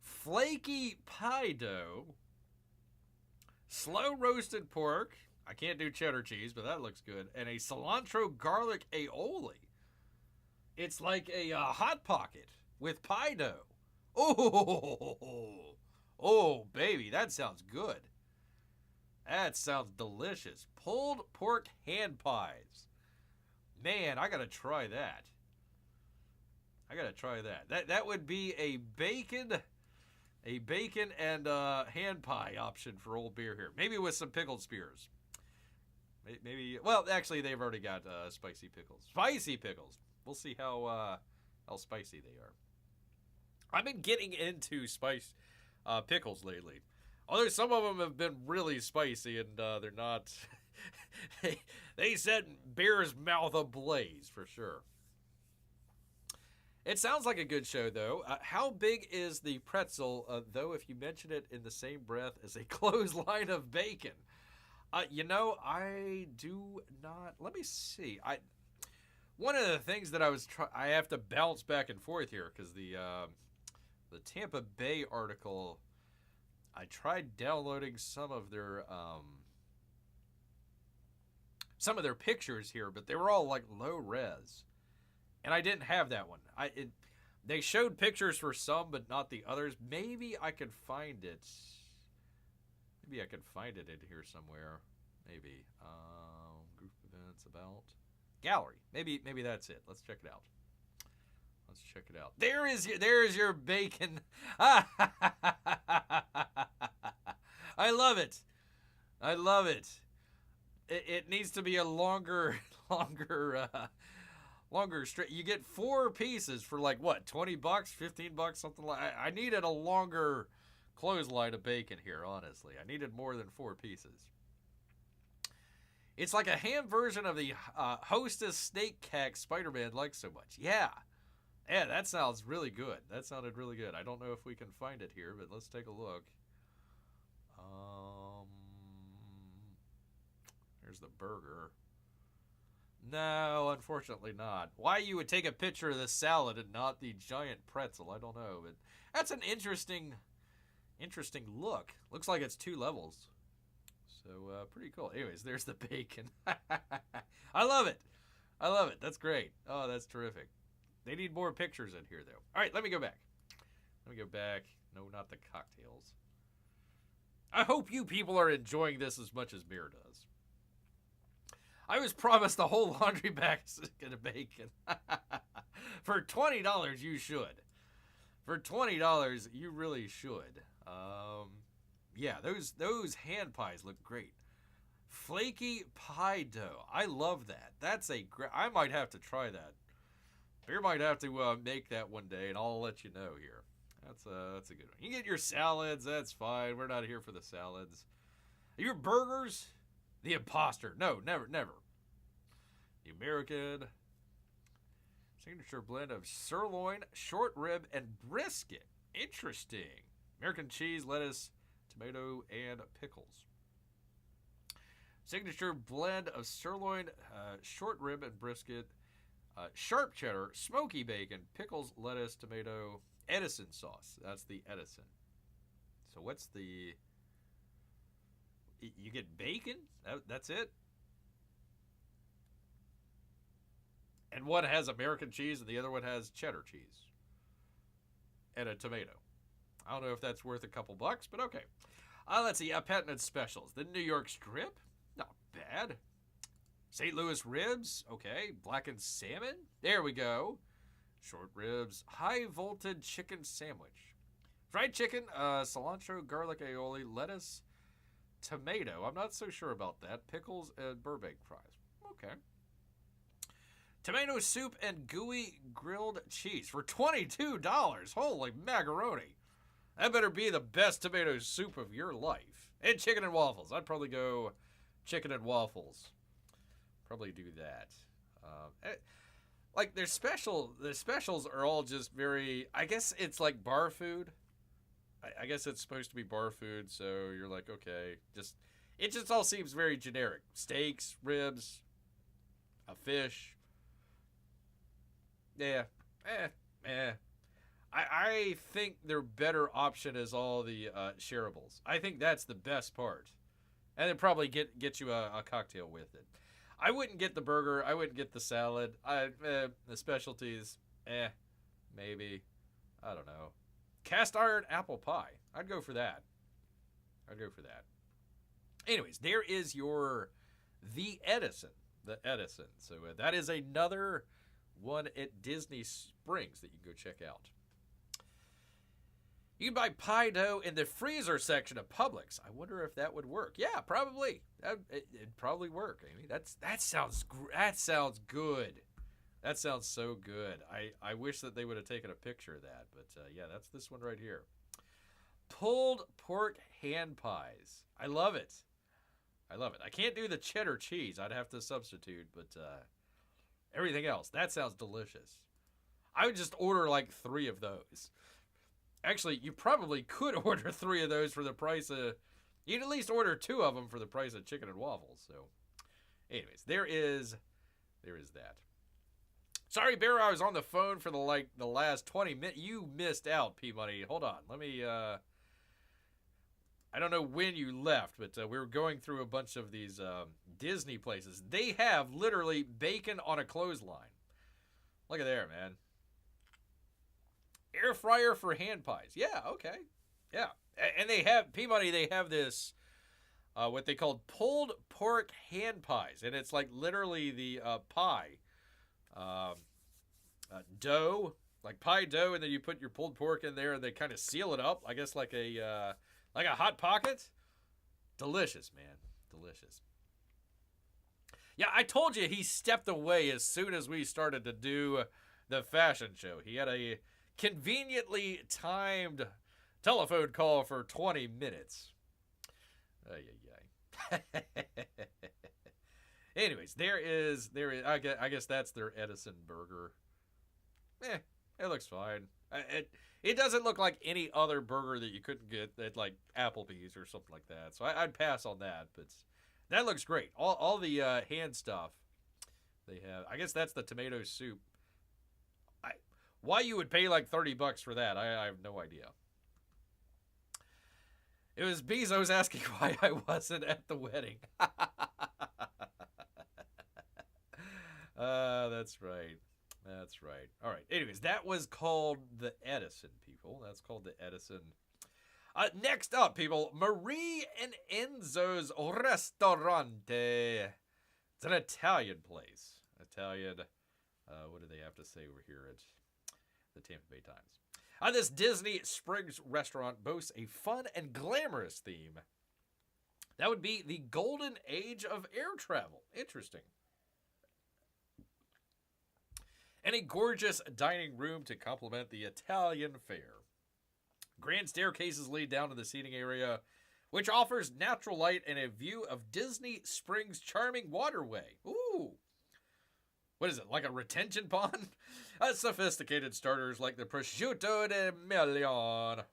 Flaky pie dough. Slow roasted pork. I can't do cheddar cheese, but that looks good. And a cilantro garlic aioli. It's like a Hot Pocket with pie dough. Oh, baby, that sounds good. That sounds delicious. Pulled pork hand pies. Man, I got to try that. I gotta try that. That would be a bacon and hand pie option for old beer here. Maybe with some pickled spears. Maybe. Well, actually, they've already got spicy pickles. Spicy pickles. We'll see how spicy they are. I've been getting into pickles lately. Although some of them have been really spicy, and they're not. They set Bear's mouth ablaze for sure. It sounds like a good show, though. How big is the pretzel, though, if you mention it in the same breath as a clothesline of bacon? I do not. Let me see. One of the things that I have to bounce back and forth here because the Tampa Bay article, I tried downloading some of their pictures here, but they were all like low res. And I didn't have that one. They showed pictures for some, but not the others. Maybe I could find it. Maybe I could find it in here somewhere. Maybe. Group events about gallery. Maybe that's it. Let's check it out. There's your bacon. I love it. It needs to be a longer straight. You get 4 pieces for like what, $20, $15, something like. I needed a longer clothesline of bacon here. Honestly, I needed more than 4 pieces. It's like a ham version of the Hostess Snake Cack Spider-Man likes so much. Yeah, that sounds really good. That sounded really good. I don't know if we can find it here, but let's take a look. There's the burger. No, unfortunately not. Why you would take a picture of the salad and not the giant pretzel, I don't know. But that's an interesting look. Looks like it's 2 levels. So, pretty cool. Anyways, there's the bacon. I love it. That's great. Oh, that's terrific. They need more pictures in here, though. All right, let me go back. No, not the cocktails. I hope you people are enjoying this as much as Mir does. I was promised a whole laundry basket of bacon. For $20, you should. For $20, you really should. Yeah, those hand pies look great. Flaky pie dough. I love that. That's I might have to try that. Beer might have to make that one day, and I'll let you know here. That's a good one. You get your salads. That's fine. We're not here for the salads. Your burgers. The imposter. No, never. The American signature blend of sirloin, short rib, and brisket. Interesting. American cheese, lettuce, tomato, and pickles. Signature blend of sirloin, short rib, and brisket. Sharp cheddar, smoky bacon, pickles, lettuce, tomato, Edison sauce. That's the Edison. So what's the... You get bacon? That's it? And one has American cheese and the other one has cheddar cheese. And a tomato. I don't know if that's worth a couple bucks, but okay. Let's see. Patented specials. The New York strip. Not bad. St. Louis ribs. Okay. Blackened salmon. There we go. Short ribs. High voltage chicken sandwich. Fried chicken. Cilantro, garlic aioli, lettuce, tomato. I'm not so sure about that. Pickles and Burbank fries. Okay. Tomato soup and gooey grilled cheese for $22. Holy macaroni. That better be the best tomato soup of your life. And chicken and waffles. I'd probably go chicken and waffles. Probably do that. Like the specials are all just very, I guess it's like bar food. I guess it's supposed to be bar food, so you're like, okay. It just all seems very generic. Steaks, ribs, a fish. Yeah. I think their better option is all the shareables. I think that's the best part. And then probably get you a cocktail with it. I wouldn't get the burger. I wouldn't get the salad. The specialties, maybe. I don't know. Cast iron apple pie. I'd go for that. Anyways, there is the Edison. The Edison. So that is another one at Disney Springs that you can go check out. You can buy pie dough in the freezer section of Publix. I wonder if that would work. Yeah, probably. It'd probably work, Amy. That sounds good. That sounds so good. I wish that they would have taken a picture of that. But, yeah, that's this one right here. Pulled pork hand pies. I love it. I can't do the cheddar cheese. I'd have to substitute. But everything else, that sounds delicious. I would just order like 3 of those. Actually, you probably could order 3 of those for the price of... You'd at least order 2 of them for the price of chicken and waffles. So, anyways, there is that. Sorry, Bear, I was on the phone for the last 20 minutes. You missed out, P-Money. Hold on. Let me... I don't know when you left, but we were going through a bunch of these Disney places. They have literally bacon on a clothesline. Look at there, man. Air fryer for hand pies. Yeah, okay. Yeah. And they have, P-Money, they have this, what they call pulled pork hand pies. And it's like literally the pie dough, like pie dough, and then you put your pulled pork in there and they kind of seal it up, I guess like a Hot Pocket. Delicious, man. Delicious. Yeah, I told you he stepped away as soon as we started to do the fashion show. He had a conveniently timed telephone call for 20 minutes. Anyways, there is. I guess that's their Edison burger. It looks fine. It doesn't look like any other burger that you couldn't get at like Applebee's or something like that. So I'd pass on that. But that looks great. All the hand stuff they have. I guess that's the tomato soup. Why you would pay like $30 for that, I have no idea. It was Bezos asking why I wasn't at the wedding. That's right. That's right. All right. Anyways, that was called the Edison, people. That's called the Edison. Next up, people, Marie and Enzo's Ristorante. It's an Italian place. Italian. What do they have to say over here at the Tampa Bay Times? This Disney Springs restaurant boasts a fun and glamorous theme. That would be the golden age of air travel. Interesting. And a gorgeous dining room to complement the Italian fare. Grand staircases lead down to the seating area, which offers natural light and a view of Disney Springs' charming waterway. Ooh. What is it, like a retention pond? Sophisticated starters like the prosciutto di Milan,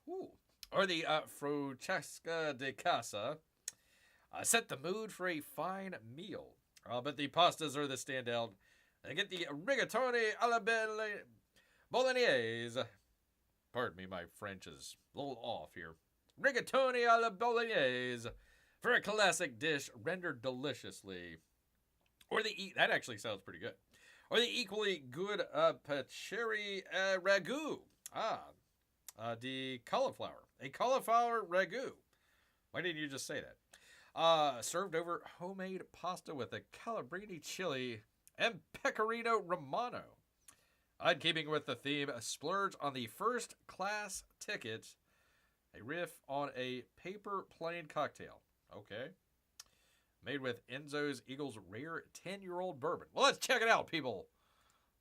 or the Francesca di Casa set the mood for a fine meal. But the pastas are the standout. I get the rigatoni alla bolognese. Pardon me, my French is a little off here. Rigatoni alla bolognese for a classic dish rendered deliciously. Or that actually sounds pretty good. Or the equally good pacheri ragu. The cauliflower. A cauliflower ragu. Why didn't you just say that? Served over homemade pasta with a calabrese chili and pecorino romano. In keeping with the theme, a splurge on the first class ticket. A riff on a paper plain cocktail. Okay. Made with Enzo's Eagle's rare 10-year-old bourbon. Well, let's check it out, people.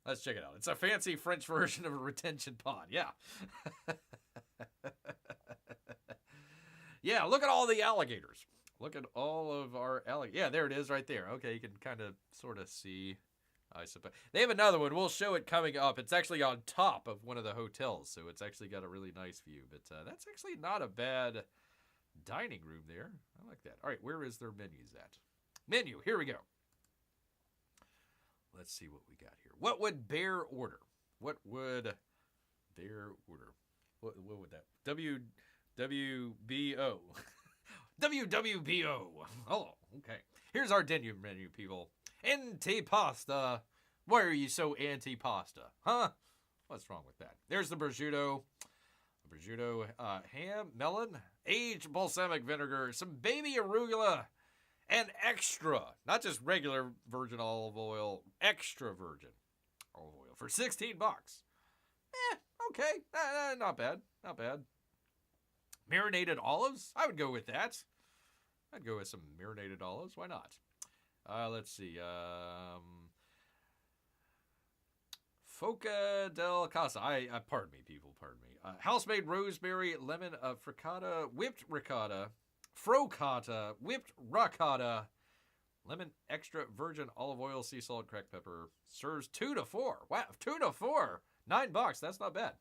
Let's check it out. It's a fancy French version of a retention pond. Yeah. Yeah, look at all the alligators. Look at all of our alligators. Yeah, there it is right there. Okay, you can kind of sort of see, I suppose. They have another one. We'll show it coming up. It's actually on top of one of the hotels, so it's actually got a really nice view. But that's actually not a bad dining room there. I like that. All right, where is their menus at? Menu, here we go. Let's see what we got here. What would Bear order? What would Bear order? What would that? WWBO. WWBO. Oh, okay. Here's our menu, people. Antipasta. Why are you so anti-pasta? Huh? What's wrong with that? There's the prosciutto. Ham, melon, aged balsamic vinegar, some baby arugula, and extra, not just regular virgin olive oil, extra virgin olive oil. for $16. Okay, not bad, not bad. Marinated olives, I would go with that. I'd go with some marinated olives. Why not? Let's see. Foca del Casa. Pardon me, people. Pardon me. House-made rosemary lemon frittata, whipped ricotta, frocata, whipped ricotta, lemon extra virgin olive oil, sea salt, cracked pepper. Serves 2 to 4. Wow, 2 to 4. $9. That's not bad.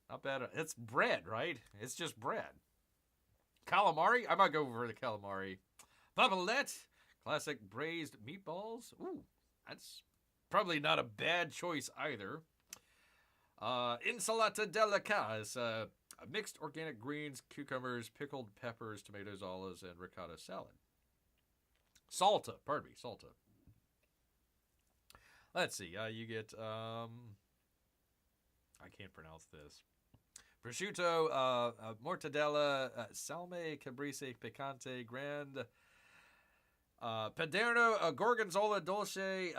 Not bad. It's bread, right? It's just bread. Calamari. I might go for the calamari. Pappelette. Classic braised meatballs. Ooh, that's probably not a bad choice either. Insalata delicata. Mixed organic greens, cucumbers, pickled peppers, tomatoes, olives, and ricotta salad. Salta. Pardon me. Salta. Let's see. You get... I can't pronounce this. Prosciutto, mortadella, salme, caprese, picante, grand, paderno, gorgonzola, dolce,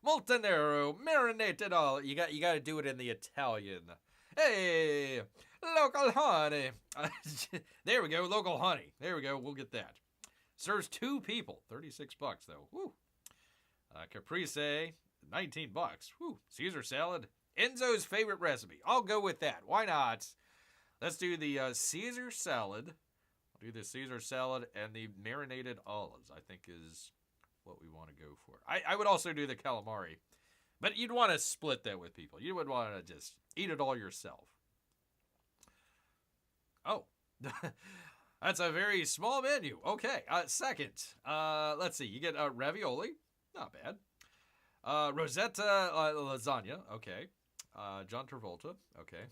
moltanero, marinated all. You got to do it in the Italian. Hey, local honey. There we go, local honey. There we go. We'll get that. Serves 2 people. $36 though. Woo. Caprese, $19. Woo. Caesar salad. Enzo's favorite recipe. I'll go with that. Why not? Let's do the Caesar salad. I'll do the Caesar salad and the marinated olives, I think is what we want to go for. I would also do the calamari. But you'd want to split that with people. You would want to just eat it all yourself. Oh. That's a very small menu. Okay. Second. Let's see. You get ravioli. Not bad. Rosetta lasagna. Okay. John Travolta. Okay.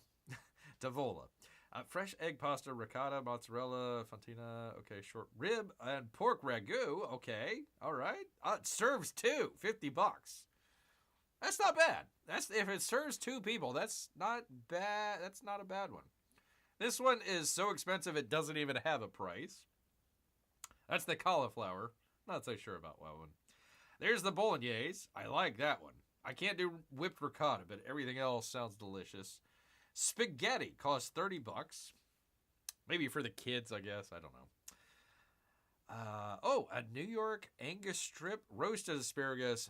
Tavola. Fresh egg pasta, ricotta, mozzarella, fontina. Okay. Short rib and pork ragu. Okay. All right. It serves 2. $50. That's not bad. If it serves 2 people, that's not bad. That's not a bad one. This one is so expensive it doesn't even have a price. That's the cauliflower. Not so sure about that one. There's the bolognese. I like that one. I can't do whipped ricotta, but everything else sounds delicious. Spaghetti costs $30. Maybe for the kids, I guess. I don't know. A New York Angus strip, roasted asparagus,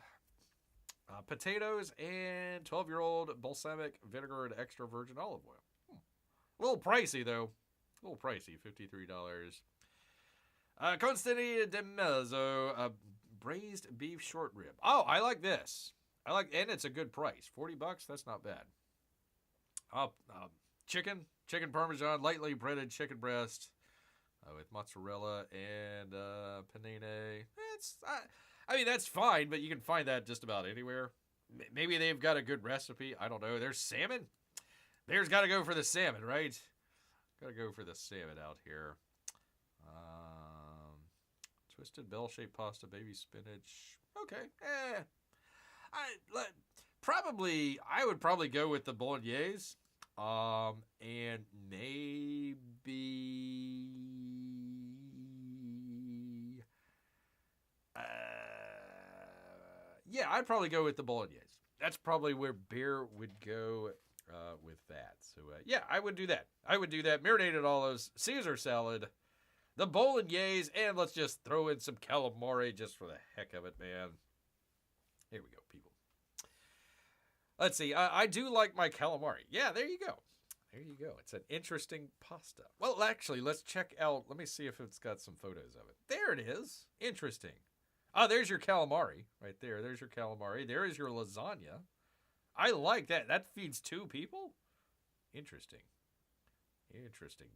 potatoes, and 12-year-old balsamic vinegar and extra virgin olive oil. A little pricey, though. A little pricey, $53. Constantine de Mezzo, braised beef short rib. Oh, I like this. And it's a good price. $40, that's not bad. Chicken parmesan, lightly breaded chicken breast with mozzarella and panini. That's fine, but you can find that just about anywhere. Maybe they've got a good recipe. I don't know. There's salmon. There's got to go for the salmon, right? Got to go for the salmon out here. Twisted bell-shaped pasta, baby spinach. Okay. I would probably go with the bolognese. And maybe... yeah, I'd probably go with the bolognese. That's probably where Bear would go with that. So, yeah, I would do that. Marinated olives, Caesar salad, the bolognese, and let's just throw in some calamari just for the heck of it, man. Here we go, people. Let's see. I do like my calamari. Yeah, there you go. It's an interesting pasta. Well, actually, let's check out. Let me see if it's got some photos of it. There it is. Interesting. There's your calamari right there. There's your calamari. There is your lasagna. I like that. That feeds 2 people? Interesting.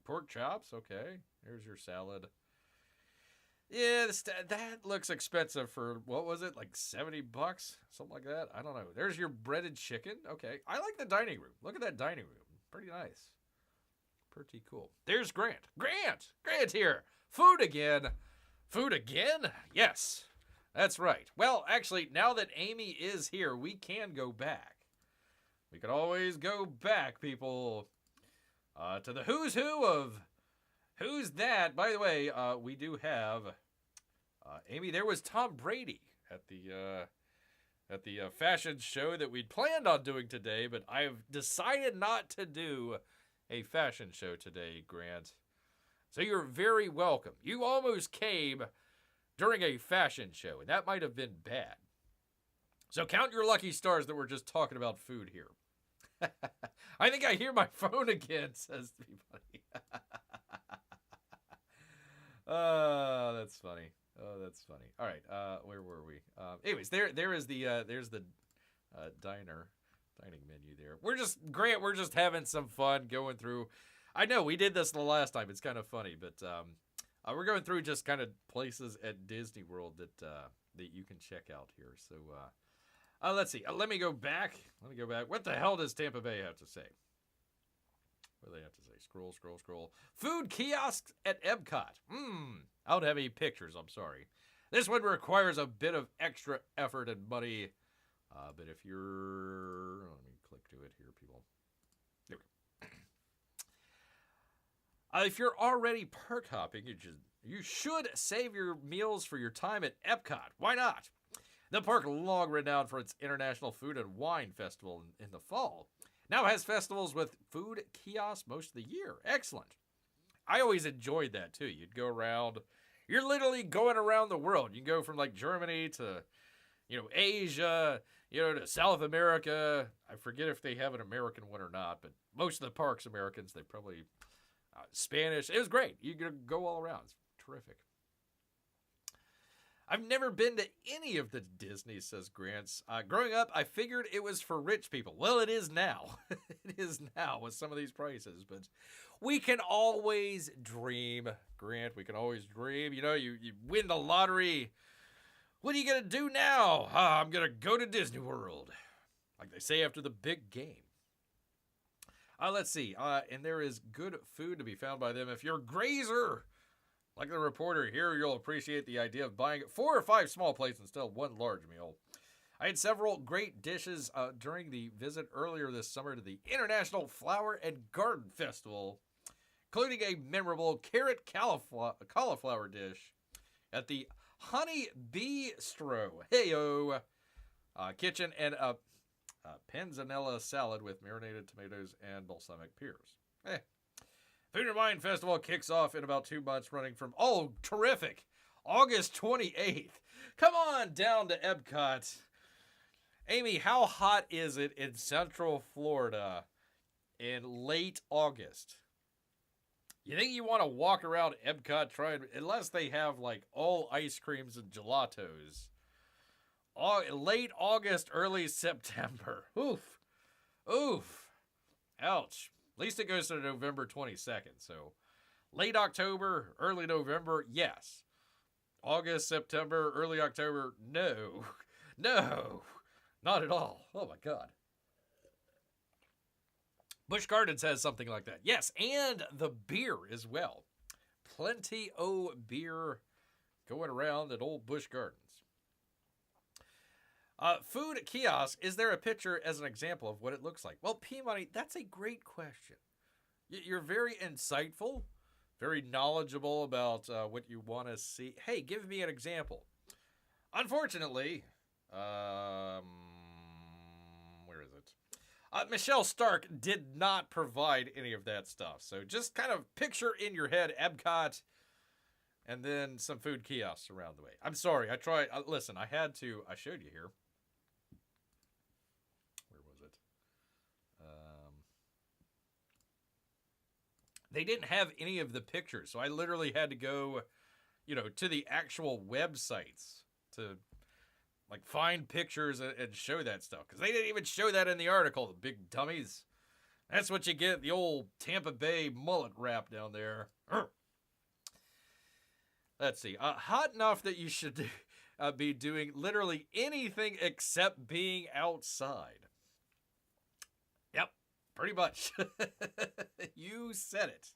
Pork chops. Okay. There's your salad. Yeah, that looks expensive for, what was it, like $70? Something like that? I don't know. There's your breaded chicken. Okay. I like the dining room. Look at that dining room. Pretty nice. Pretty cool. There's Grant. Grant here. Food again. Yes. That's right. Well, actually, now that Amy is here, we can go back. We can always go back, people, to the who's who of who's that. By the way, we do have Amy. There was Tom Brady at the at the fashion show that we'd planned on doing today, but I've decided not to do a fashion show today, Grant. So you're very welcome. You almost came during a fashion show, and that might have been bad. So count your lucky stars that we're just talking about food here. I think I hear my phone again, says Peabody. Oh, that's funny. Oh, that's funny. All right, where were we? Anyways, there's the dining menu there. We're just having some fun going through. I know we did this the last time. It's kind of funny, but we're going through just kind of places at Disney World that you can check out here. So let's see. Let me go back. What the hell does Tampa Bay have to say? What do they have to say? Scroll. Food kiosks at EBCOT. I don't have any pictures, I'm sorry. This one requires a bit of extra effort and money. But if you're... Let me click to it here, people. There we go. If you're already perk hopping, you should save your meals for your time at EBCOT. Why not? The park, long renowned for its International Food and Wine Festival in the fall, now has festivals with food kiosks most of the year. Excellent. I always enjoyed that, too. You'd go around. You're literally going around the world. You can go from, like, Germany to, Asia, to South America. I forget if they have an American one or not, but most of the parks, Americans, they probably... Spanish. It was great. You could go all around. It's terrific. I've never been to any of the Disney, says Grant. Growing up, I figured it was for rich people. Well, it is now. It is now with some of these prices. But we can always dream, Grant. We can always dream. You win the lottery. What are you going to do now? I'm going to go to Disney World. Like they say after the big game. Let's see. And there is good food to be found by them. If you're a grazer, like the reporter here, you'll appreciate the idea of buying 4 or 5 small plates instead of one large meal. I had several great dishes during the visit earlier this summer to the International Flower and Garden Festival, including a memorable carrot cauliflower dish at the Honey Bistro Heyo kitchen and a panzanella salad with marinated tomatoes and balsamic pears. Food and Wine Festival kicks off in about 2 months, running from, terrific, August 28th. Come on down to EBCOT. Amy, how hot is it in Central Florida in late August? You think you want to walk around EBCOT unless they have, like, all ice creams and gelatos. Late August, early September. Oof. Ouch. At least it goes to November 22nd. So late October, early November, yes. August, September, early October, no. No. Not at all. Oh my God. Busch Gardens has something like that. Yes, and the beer as well. Plenty o' beer going around at old Busch Gardens. Food kiosk, is there a picture as an example of what it looks like? Well, P-Money, that's a great question. You're very insightful, very knowledgeable about what you want to see. Hey, give me an example. Unfortunately, where is it? Michelle Stark did not provide any of that stuff. So just kind of picture in your head EBCOT and then some food kiosks around the way. I'm sorry, I tried. Listen, I showed you here. They didn't have any of the pictures, so I literally had to go, to the actual websites to, like, find pictures and show that stuff. Because they didn't even show that in the article, the big dummies. That's what you get, the old Tampa Bay mullet wrap down there. Let's see. Hot enough that you should be doing literally anything except being outside. Yep. Pretty much. You said it.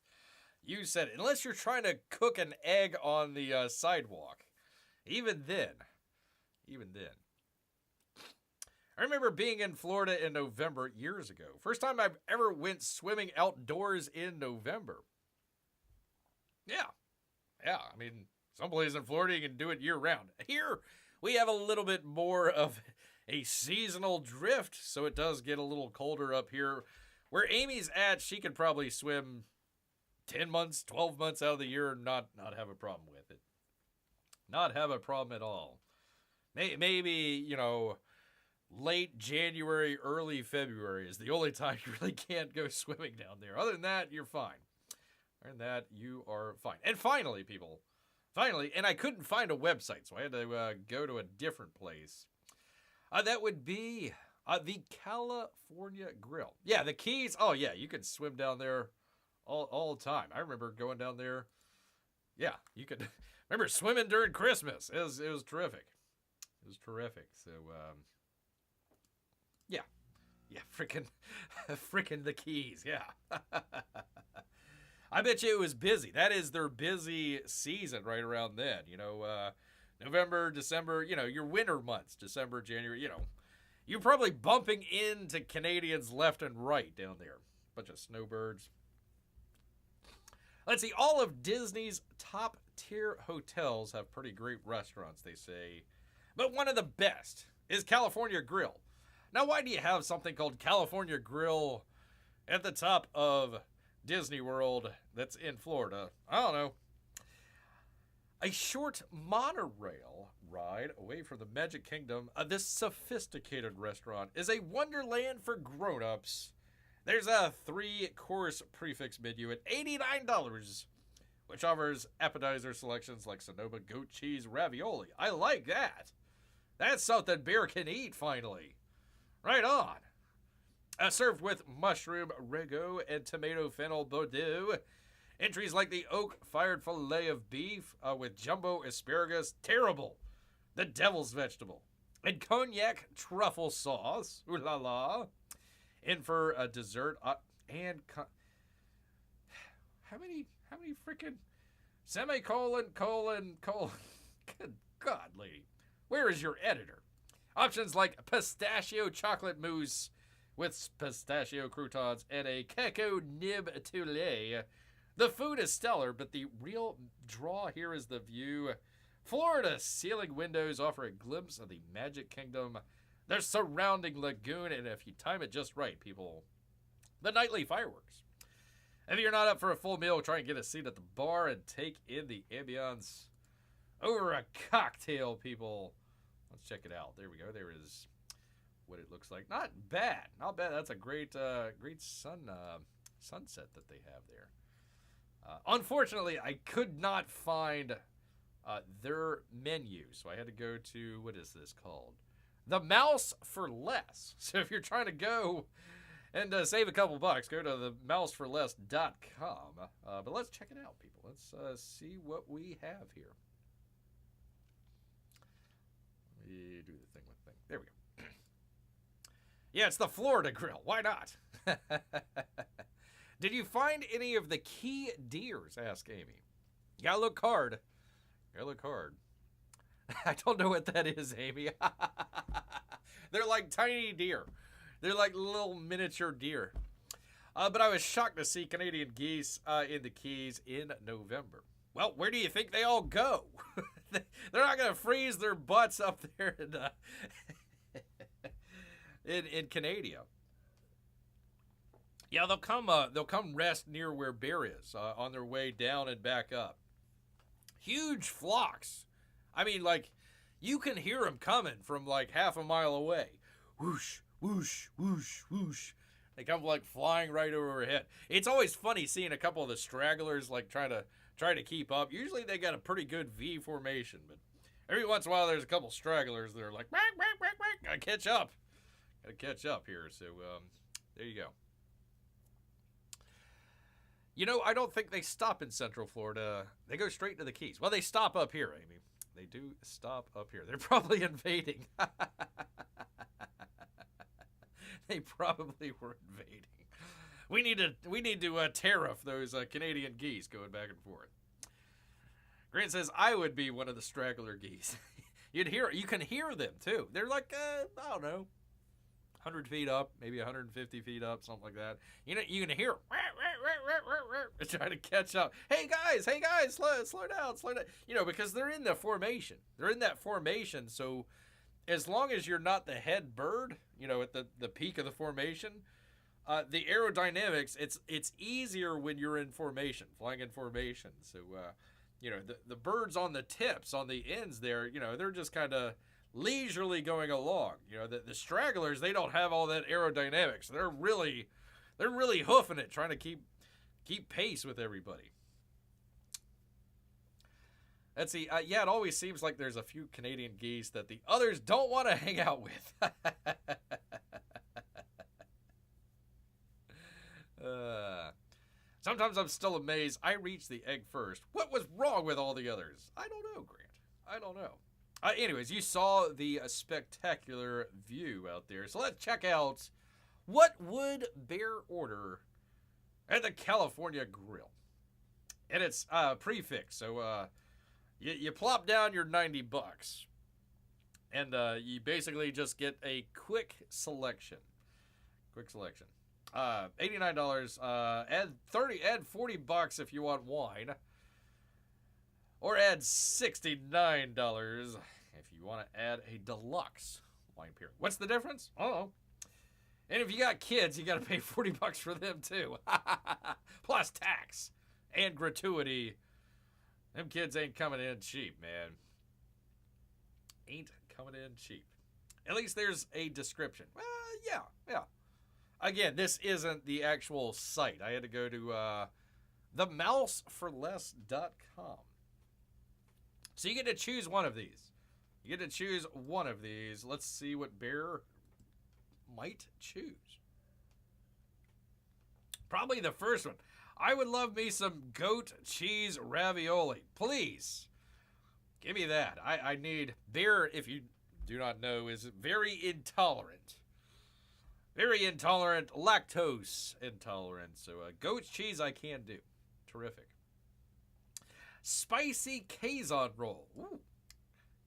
You said it. Unless you're trying to cook an egg on the sidewalk. Even then. I remember being in Florida in November years ago. First time I ever went swimming outdoors in November. Yeah. I mean, some places in Florida you can do it year round. Here, we have a little bit more of a seasonal drift, so it does get a little colder up here. Where Amy's at, she could probably swim 10 months, 12 months out of the year and not have a problem with it. Not have a problem at all. Maybe, late January, early February is the only time you really can't go swimming down there. Other than that, you're fine. Other than that, you are fine. And finally, people, and I couldn't find a website, so I had to go to a different place. That would be the California Grill. Yeah, the Keys. Oh, yeah, you could swim down there all the time. I remember going down there. Yeah, you could. Remember swimming during Christmas. It was terrific. It was terrific. So, yeah, frickin' the Keys. Yeah. I bet you it was busy. That is their busy season right around then. November, December, your winter months, December, January, you're probably bumping into Canadians left and right down there. Bunch of snowbirds. Let's see, all of Disney's top tier hotels have pretty great restaurants, they say. But one of the best is California Grill. Now, why do you have something called California Grill at the top of Disney World that's in Florida? I don't know. A short monorail ride away from the Magic Kingdom, this sophisticated restaurant is a wonderland for grown-ups. There's a 3-course prefix menu at $89, which offers appetizer selections like Sonoma goat cheese ravioli. I like that. That's something beer can eat, finally. Right on. Served with mushroom ragout and tomato fennel Bordeaux. Entries like the oak-fired filet of beef with jumbo asparagus, terrible, the devil's vegetable, and cognac truffle sauce, ooh la la, in for a dessert, and how many freaking semicolon, colon, good God, lady, where is your editor? Options like pistachio chocolate mousse with pistachio croutons and a cacao nib toulet. The food is stellar, but the real draw here is the view. Florida's ceiling windows offer a glimpse of the Magic Kingdom, their surrounding lagoon, and if you time it just right, people, the nightly fireworks. If you're not up for a full meal, try and get a seat at the bar and take in the ambiance over a cocktail, people. Let's check it out. There we go. There is what it looks like. Not bad. Not bad. That's a great sunset that they have there. Unfortunately, I could not find their menu, so I had to go to, what is this called? The Mouse for Less. So if you're trying to go and save a couple bucks, go to the mouseforless.com. But let's check it out, people. Let's see what we have here. Let me do the thing with the thing. There we go. Yeah, it's the Florida Grill. Why not? Did you find any of the key deers? Asked Amy. You gotta look hard. You gotta look hard. I don't know what that is, Amy. They're like tiny deer. They're like little miniature deer. But I was shocked to see Canadian geese in the Keys in November. Well, where do you think they all go? They're not going to freeze their butts up there in Canada. Yeah, they'll come rest near where Bear is on their way down and back up. Huge flocks. I mean, like, you can hear them coming from like half a mile away. Whoosh, whoosh, whoosh, whoosh. They come like flying right over our head. It's always funny seeing a couple of the stragglers like try to keep up. Usually they got a pretty good V formation, but every once in a while there's a couple stragglers that are like, whack, whack, whack, whack. Gotta catch up here. So there you go. You know, I don't think they stop in Central Florida. They go straight to the Keys. Well, they stop up here, Amy. They do stop up here. They're probably invading. They probably were invading. We need to tariff those Canadian geese going back and forth. Grant says I would be one of the straggler geese. You can hear them too. They're like I don't know, 100 feet up, maybe 150 feet up, something like that. You know, you can hear them trying to catch up. Hey guys, slow down. You know, because they're in the formation. They're in that formation, so as long as you're not the head bird, at the peak of the formation, the aerodynamics, it's easier when you're in formation, flying in formation. So, the birds on the tips, on the ends there, they're just kind of leisurely going along. The stragglers, they don't have all that aerodynamics. They're really hoofing it, trying to keep pace with everybody. Let's see. It always seems like there's a few Canadian geese that the others don't want to hang out with. Sometimes I'm still amazed I reached the egg first. What was wrong with all the others? I don't know, Grant. I don't know. Anyways, you saw the spectacular view out there. So let's check out what would Bear order at the California Grill. And it's prefix. So you plop down your $90. And you basically just get a quick selection. $89. Add $40 if you want wine. Or add $69 if you want to add a deluxe wine pairing. What's the difference? I don't know. And if you got kids, you got to pay $40 for them too. Plus tax and gratuity. Them kids ain't coming in cheap, man. Ain't coming in cheap. At least there's a description. Well, yeah. Again, this isn't the actual site. I had to go to themouseforless.com. So you get to choose one of these. Let's see what Bear might choose. Probably the first one. I would love me some goat cheese ravioli. Please. Give me that. I need... Bear, if you do not know, is very intolerant. Lactose intolerant. So goat cheese I can do. Terrific. Spicy Kazon roll. Ooh.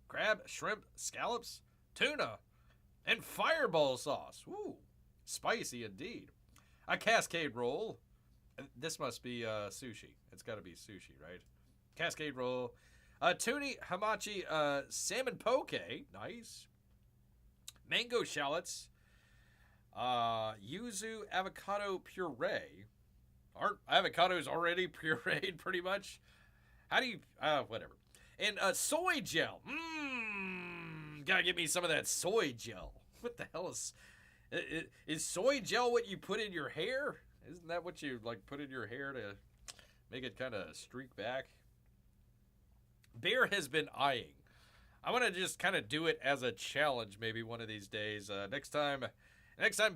Crab, shrimp, scallops, tuna, and fireball sauce. Ooh. Spicy indeed. A Cascade roll. This must be sushi. It's got to be sushi, right? Cascade roll. Tuni hamachi salmon poke. Nice. Mango shallots. Yuzu avocado puree. Aren't avocados already pureed pretty much? How do you... whatever. And soy gel. Gotta get me some of that soy gel. What the hell is soy gel what you put in your hair? Isn't that what you put in your hair to make it kind of streak back? Bear has been eyeing. I want to just kind of do it as a challenge maybe one of these days. Next time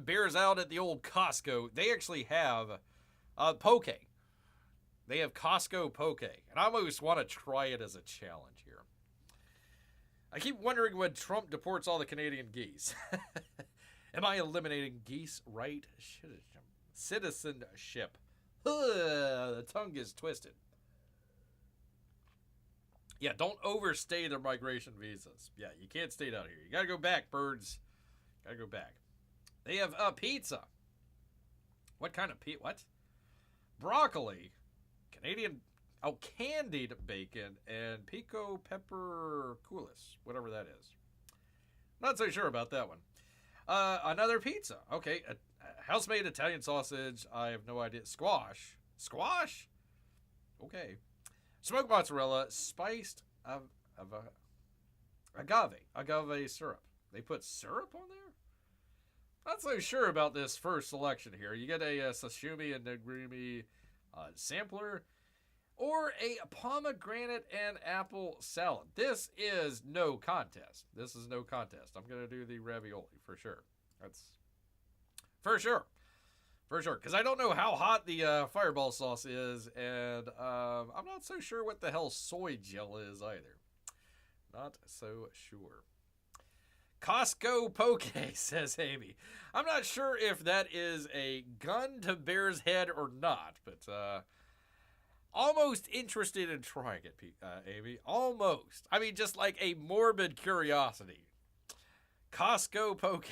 Bear's out at the old Costco, they actually have poke. They have Costco poke. And I almost want to try it as a challenge here. I keep wondering when Trump deports all the Canadian geese. Am I eliminating geese right citizenship? The tongue is twisted. Yeah, don't overstay their migration visas. Yeah, you can't stay down here. You gotta go back, birds. Gotta go back. They have pizza. What kind of pizza? What? Broccoli. Canadian... Oh, candied bacon and pico pepper coulis. Whatever that is. Not so sure about that one. Another pizza. Okay, a house-made Italian sausage. I have no idea. Squash. Squash? Okay. Smoked mozzarella. Spiced agave syrup. They put syrup on there? Not so sure about this first selection here. You get a sashimi and nigiri sampler, or a pomegranate and apple salad. This is no contest. I'm going to do the ravioli for sure. That's for sure. Because I don't know how hot the fireball sauce is, and I'm not so sure what the hell soy gel is either. Not so sure. Costco poke, says Amy. I'm not sure if that is a gun to Bear's head or not, but almost interested in trying it, Amy. Almost. I mean, just like a morbid curiosity. Costco poke.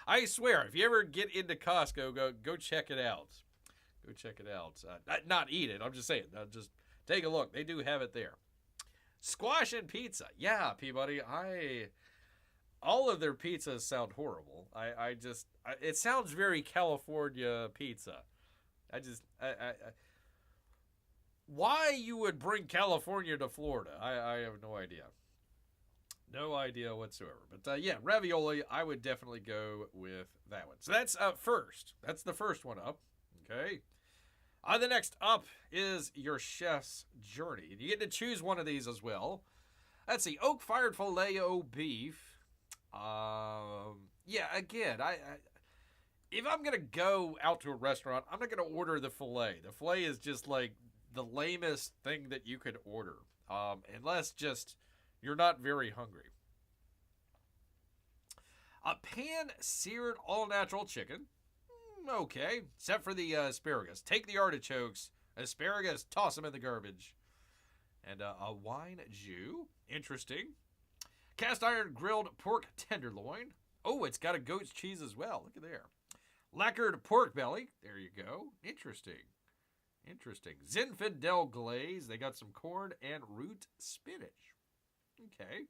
I swear, if you ever get into Costco, go check it out. Go check it out. Not eat it. I'm just saying. Just take a look. They do have it there. Squash and pizza. Yeah, Peabody. all of their pizzas sound horrible. It sounds very California pizza. Why you would bring California to Florida, I have no idea. No idea whatsoever. But yeah, ravioli, I would definitely go with that one. So that's first. That's the first one up. Okay. The next up is your chef's journey. You get to choose one of these as well. Let's see, oak-fired filet-o beef. Yeah, again, if I'm gonna go out to a restaurant, I'm not gonna order the filet. The filet is just like the lamest thing that you could order, unless just you're not very hungry. A pan-seared all-natural chicken. Okay, except for the asparagus. Take the artichokes, asparagus, toss them in the garbage. And a wine jus. Interesting. Cast iron grilled pork tenderloin. Oh, it's got a goat's cheese as well. Look at there. Lacquered pork belly. There you go. Interesting. Zinfandel glaze. They got some corn and root spinach. Okay.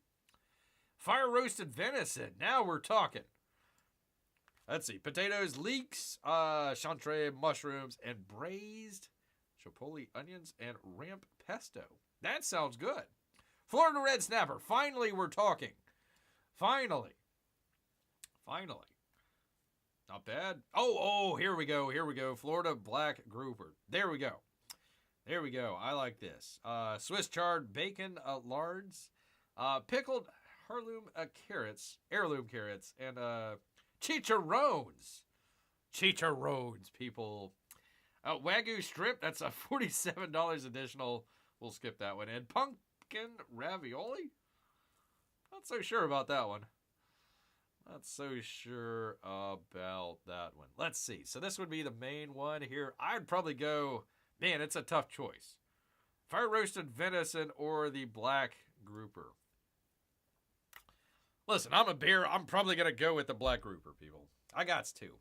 Fire roasted venison. Now we're talking. Let's see. Potatoes, leeks, chantre, mushrooms, and braised chipotle onions and ramp pesto. That sounds good. Florida red snapper. Finally, we're talking. Finally. Not bad. Oh, here we go. Florida black grouper. There we go. I like this. Swiss chard bacon lards, pickled heirloom carrots, and chicharrones. Chicharrones, people. Wagyu strip. That's a $47 additional. We'll skip that one. And pumpkin ravioli? Not so sure about that one. Let's see. So this would be the main one here. I'd probably go, man, it's a tough choice. Fire roasted venison or the black grouper. Listen, I'm a bear. I'm probably going to go with the black grouper, people. I got to.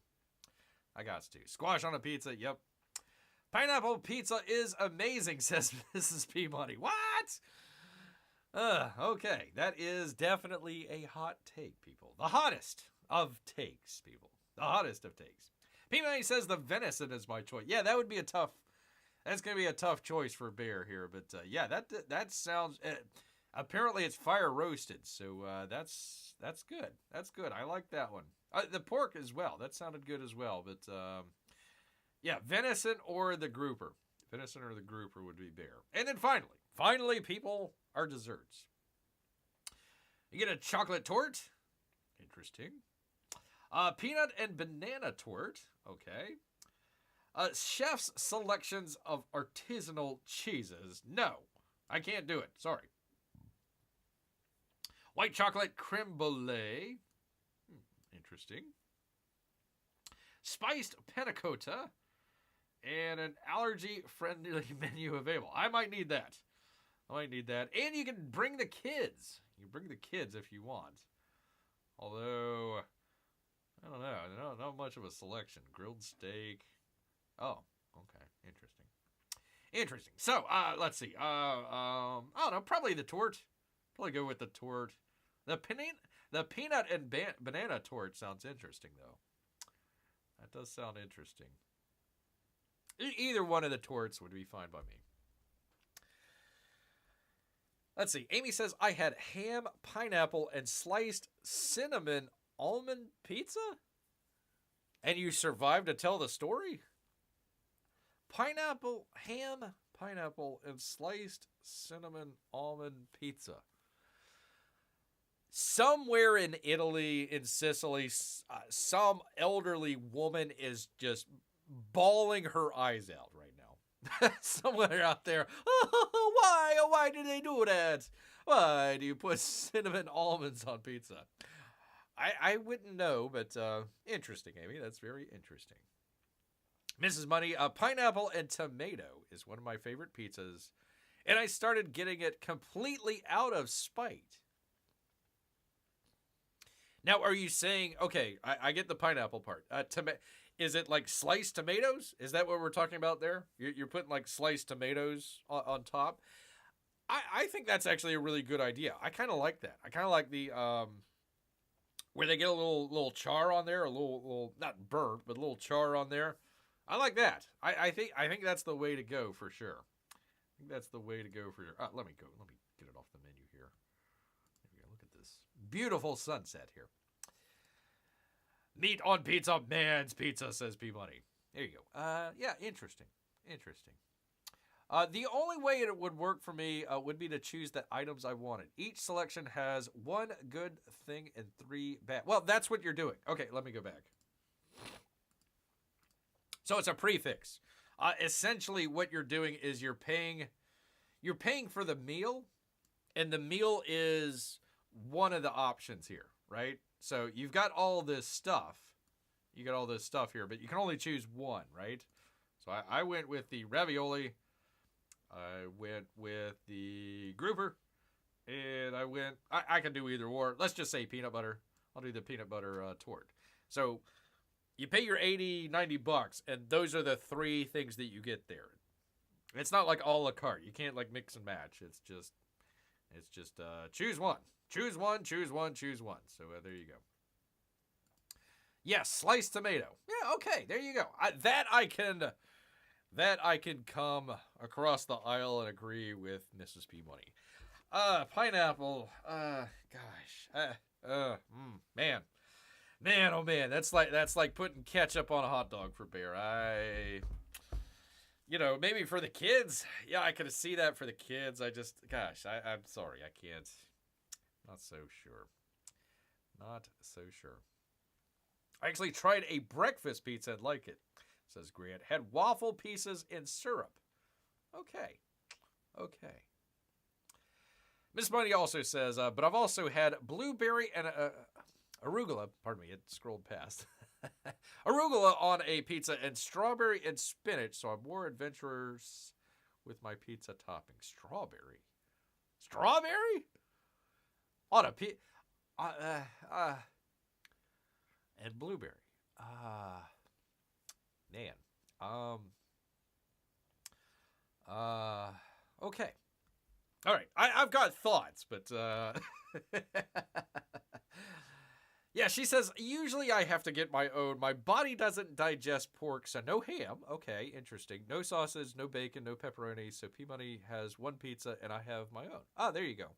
Squash on a pizza. Yep. Pineapple pizza is amazing, says Mrs. Peabody. What? Okay. That is definitely a hot take, people. The hottest of takes, people. Peabody says the venison is my choice. Yeah, that would be that's going to be a tough choice for bear here. But yeah, that sounds, apparently it's fire roasted. So that's good. I like that one. The pork as well. That sounded good as well. But yeah, venison or the grouper. Would be bear. And then finally, people, our desserts. You get a chocolate torte. Interesting. Peanut and banana torte. Okay. Chef's selections of artisanal cheeses. No, I can't do it. Sorry. White chocolate creme brulee. Interesting. Spiced panna cotta. And an allergy-friendly menu available. I might need that. And you can bring the kids. If you want. Although, I don't know. Not much of a selection. Grilled steak. Oh, okay. Interesting. So, let's see. I don't know. Probably the torte. Probably go with the torte. The peanut and banana torte sounds interesting, though. That does sound interesting. Either one of the torts would be fine by me. Let's see. Amy says, I had ham, pineapple, and sliced cinnamon almond pizza? And you survived to tell the story? Ham, pineapple, and sliced cinnamon almond pizza. Somewhere in Italy, in Sicily, some elderly woman is just bawling her eyes out right now. Somewhere out there. Oh, why did they do that? Why do you put cinnamon almonds on pizza? I wouldn't know, but interesting, Amy. That's very interesting. Mrs. Money, pineapple and tomato is one of my favorite pizzas, and I started getting it completely out of spite. Now, are you saying, okay, I get the pineapple part. Is it like sliced tomatoes? Is that what we're talking about there? You're putting like sliced tomatoes on top? I think that's actually a really good idea. I kind of like that. I kind of like the where they get a little char on there, a little not burnt, but a little char on there. I like that. I think that's the way to go for sure. I think that's the way to go for sure. Let me get it off the menu here. There we go. Look at this beautiful sunset here. Meat on pizza, man's pizza, says P Money. There you go. Yeah, interesting. The only way it would work for me would be to choose the items I wanted. Each selection has one good thing and three bad. Well, that's what you're doing. Okay, let me go back. So it's a prefix. Essentially, what you're doing is you're paying for the meal, and the meal is one of the options here, right? So you've got all this stuff. You got all this stuff here, but you can only choose one, right? So I went with the ravioli. I went with the grouper. And I can do either or. Let's just say peanut butter. I'll do the peanut butter tort. So you pay your $80-$90, and those are the three things that you get there. It's not like a la carte. You can't like mix and match. It's just choose one. Choose one. So there you go. Yes, sliced tomato. Yeah, okay, there you go. That I can come across the aisle and agree with Mrs. P Money. Pineapple. Man, oh man, that's like putting ketchup on a hot dog for Bear. Maybe for the kids. Yeah, I could see that for the kids. I'm sorry, I can't. Not so sure. I actually tried a breakfast pizza and like it, says Grant. Had waffle pieces in syrup. Okay. Miss Money also says, but I've also had blueberry and arugula. Pardon me, it scrolled past. Arugula on a pizza and strawberry and spinach, so I'm more adventurous with my pizza topping. Strawberry? On a pizza? And blueberry. Man. Okay. All right. I've got thoughts, but yeah, she says, usually I have to get my own. My body doesn't digest pork, so no ham. Okay, interesting. No sausage, no bacon, no pepperoni. So P-Money has one pizza, and I have my own. There you go.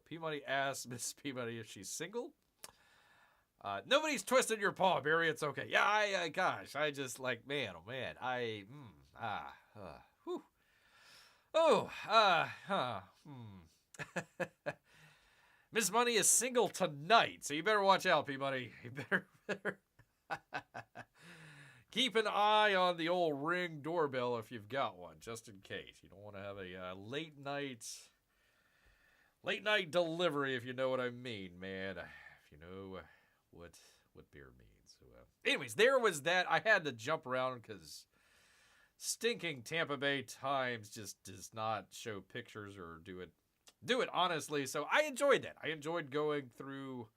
P-Money asks Miss P-Money if she's single. Nobody's twisted your paw, Barry. It's okay. Yeah, I just like, man, oh man. Miss Money is single tonight, so you better watch out, P-Money. You better keep an eye on the old Ring doorbell if you've got one, just in case. You don't want to have a late night delivery, if you know what I mean, man. If you know what beer means. So, anyways, there was that. I had to jump around because stinking Tampa Bay Times just does not show pictures or do it honestly. So I enjoyed that. I enjoyed going through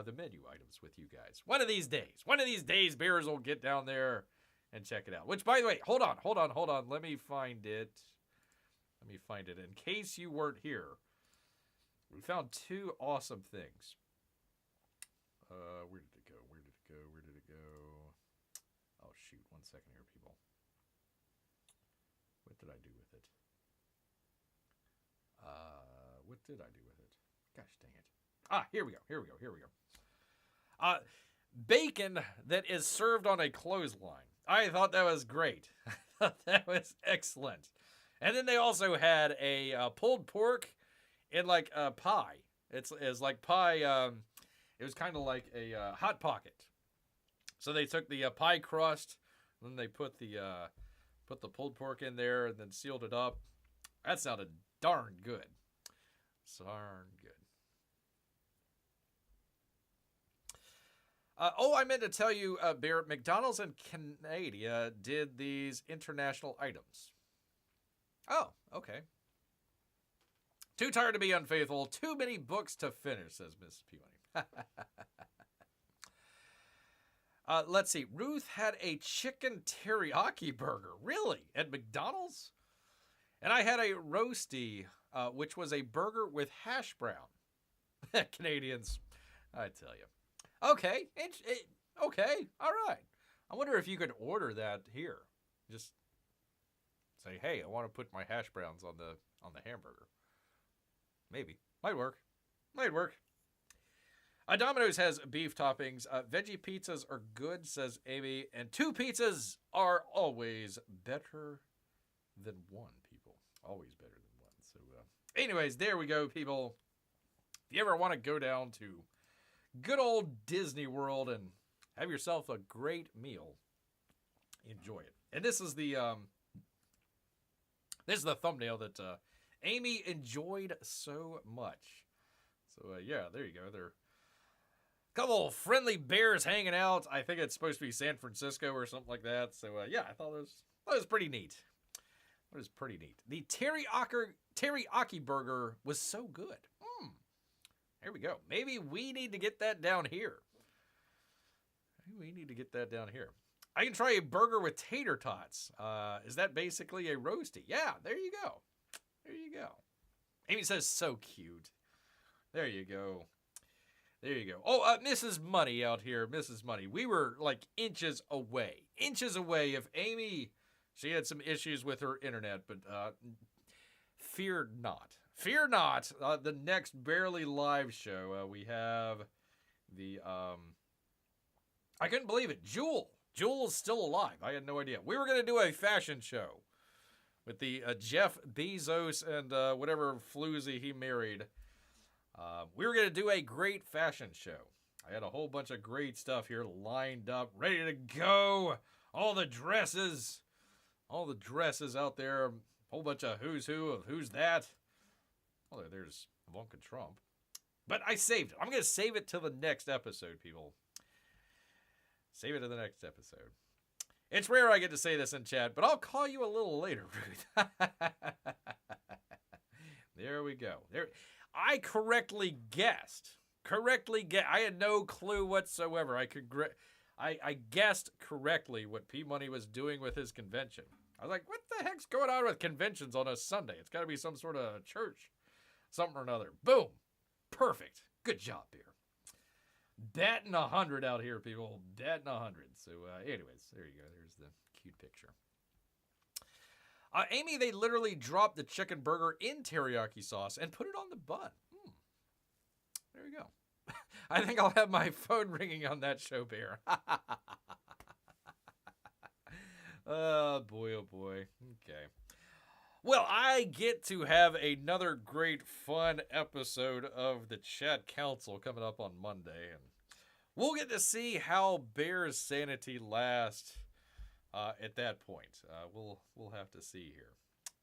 the menu items with you guys. One of these days, Bears will get down there and check it out. Which, by the way, hold on. Let me find it. In case you weren't here, we found two awesome things. Where did it go? Oh, shoot. 1 second here, people. What did I do with it? Gosh dang it. Here we go. Bacon that is served on a clothesline. I thought that was great. I thought that was excellent. And then they also had a pulled pork in like a pie. It's like pie. It was kind of like a Hot Pocket. So they took the pie crust, and then they put the pulled pork in there, and then sealed it up. That sounded darn good. I meant to tell you, Barrett, McDonald's in Canada did these international items. Oh, okay. Too tired to be unfaithful. Too many books to finish, says Miss Peabody. Let's see. Ruth had a chicken teriyaki burger. Really? At McDonald's? And I had a roasty, which was a burger with hash brown. Canadians. I tell you. Okay. Okay. All right. I wonder if you could order that here. Just say, hey, I want to put my hash browns on the hamburger. Maybe. Might work. Might work. Domino's has beef toppings. Veggie pizzas are good, says Amy. And 2 pizzas are always better than 1, people. Always better than 1. So, anyways, there we go, people. If you ever want to go down to good old Disney World and have yourself a great meal, enjoy it. And this is the thumbnail that Amy enjoyed so much. So, yeah, there you go. They're a couple of friendly bears hanging out. I think it's supposed to be San Francisco or something like that. So, yeah, I thought it was pretty neat. It was pretty neat. The teriyaki burger was so good. There we go. Maybe we need to get that down here. I can try a burger with tater tots. Is that basically a roasty? Yeah, there you go. There you go. Amy says, so cute. There you go. There you go. Oh, Mrs. Money out here. Mrs. Money. We were like inches away. Inches away. If Amy, she had some issues with her internet, but fear not. Fear not. The next Barely Live show, we have the, I couldn't believe it. Jewel. Jewel's still alive. I had no idea. We were going to do a fashion show with the Jeff Bezos and whatever floozy he married. We were going to do a great fashion show. I had a whole bunch of great stuff here lined up, ready to go. All the dresses out there. A whole bunch of who's who of who's that. Well, there's Ivanka Trump. But I saved it. I'm going to save it till the next episode, people. Save it to the next episode. It's rare I get to say this in chat, but I'll call you a little later, Ruth. There we go. There, I correctly guessed. I had no clue whatsoever. I guessed correctly what P Money was doing with his convention. I was like, what the heck's going on with conventions on a Sunday? It's got to be some sort of church, something or another. Boom. Perfect. Good job, Beer. Batting 100 out here, people. Batting 100. So, anyways, there you go. There's the cute picture. Amy, they literally dropped the chicken burger in teriyaki sauce and put it on the bun. There you go. I think I'll have my phone ringing on that show, Bear. Oh, boy, oh, boy. Okay. Well, I get to have another great, fun episode of the Chat Council coming up on Monday, and we'll get to see how Bear's sanity lasts at that point. We'll have to see here.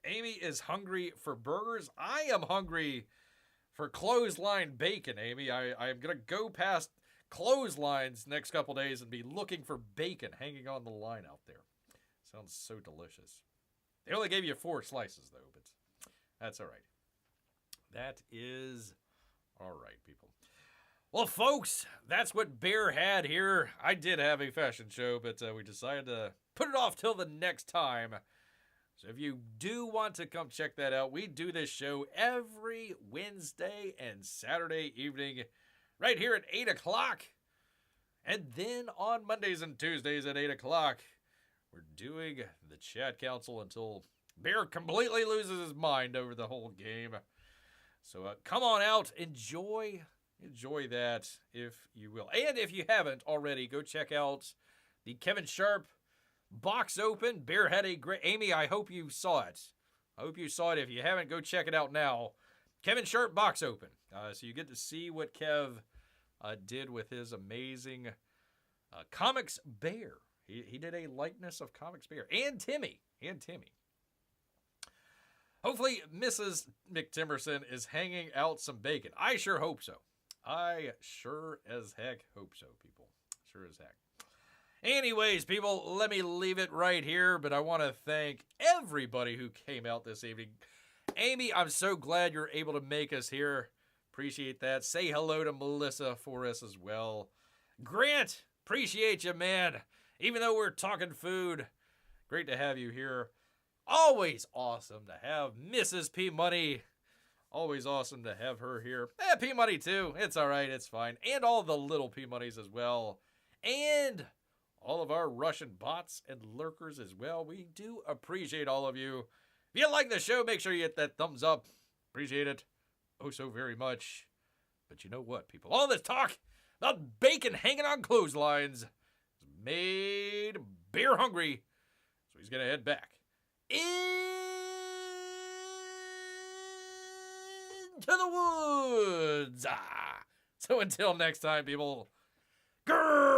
Amy is hungry for burgers. I am hungry for clothesline bacon, Amy. I am going to go past clotheslines next couple days and be looking for bacon hanging on the line out there. Sounds so delicious. They only gave you 4 slices, though, but that's all right. That is all right, people. Well, folks, that's what Bear had here. I did have a fashion show, but we decided to put it off till the next time. So if you do want to come check that out, we do this show every Wednesday and Saturday evening right here at 8 o'clock. And then on Mondays and Tuesdays at 8 o'clock, we're doing the Chat Council until Bear completely loses his mind over the whole game. So come on out, enjoy that if you will. And if you haven't already, go check out the Kevin Sharp box open. Bear had a great... Amy, I hope you saw it. If you haven't, go check it out now. Kevin Sharp box open. So you get to see what Kev did with his amazing Comics Bear. He did a likeness of Comics Bear. And Timmy. Hopefully, Mrs. McTimerson is hanging out some bacon. I sure hope so. I sure as heck hope so, people. Sure as heck. Anyways, people, let me leave it right here, but I want to thank everybody who came out this evening. Amy, I'm so glad you're able to make us here. Appreciate that. Say hello to Melissa for us as well. Grant, appreciate you, man. Even though we're talking food, great to have you here. Always awesome to have Mrs. P Money Always awesome to have her here. P-Money too. It's all right. It's fine. And all the little P-Moneys as well. And all of our Russian bots and lurkers as well. We do appreciate all of you. If you like the show, make sure you hit that thumbs up. Appreciate it. Oh, so very much. But you know what, people? All this talk about bacon hanging on clotheslines made Bear hungry. So he's going to head back into the woods. So until next time, people, grrr.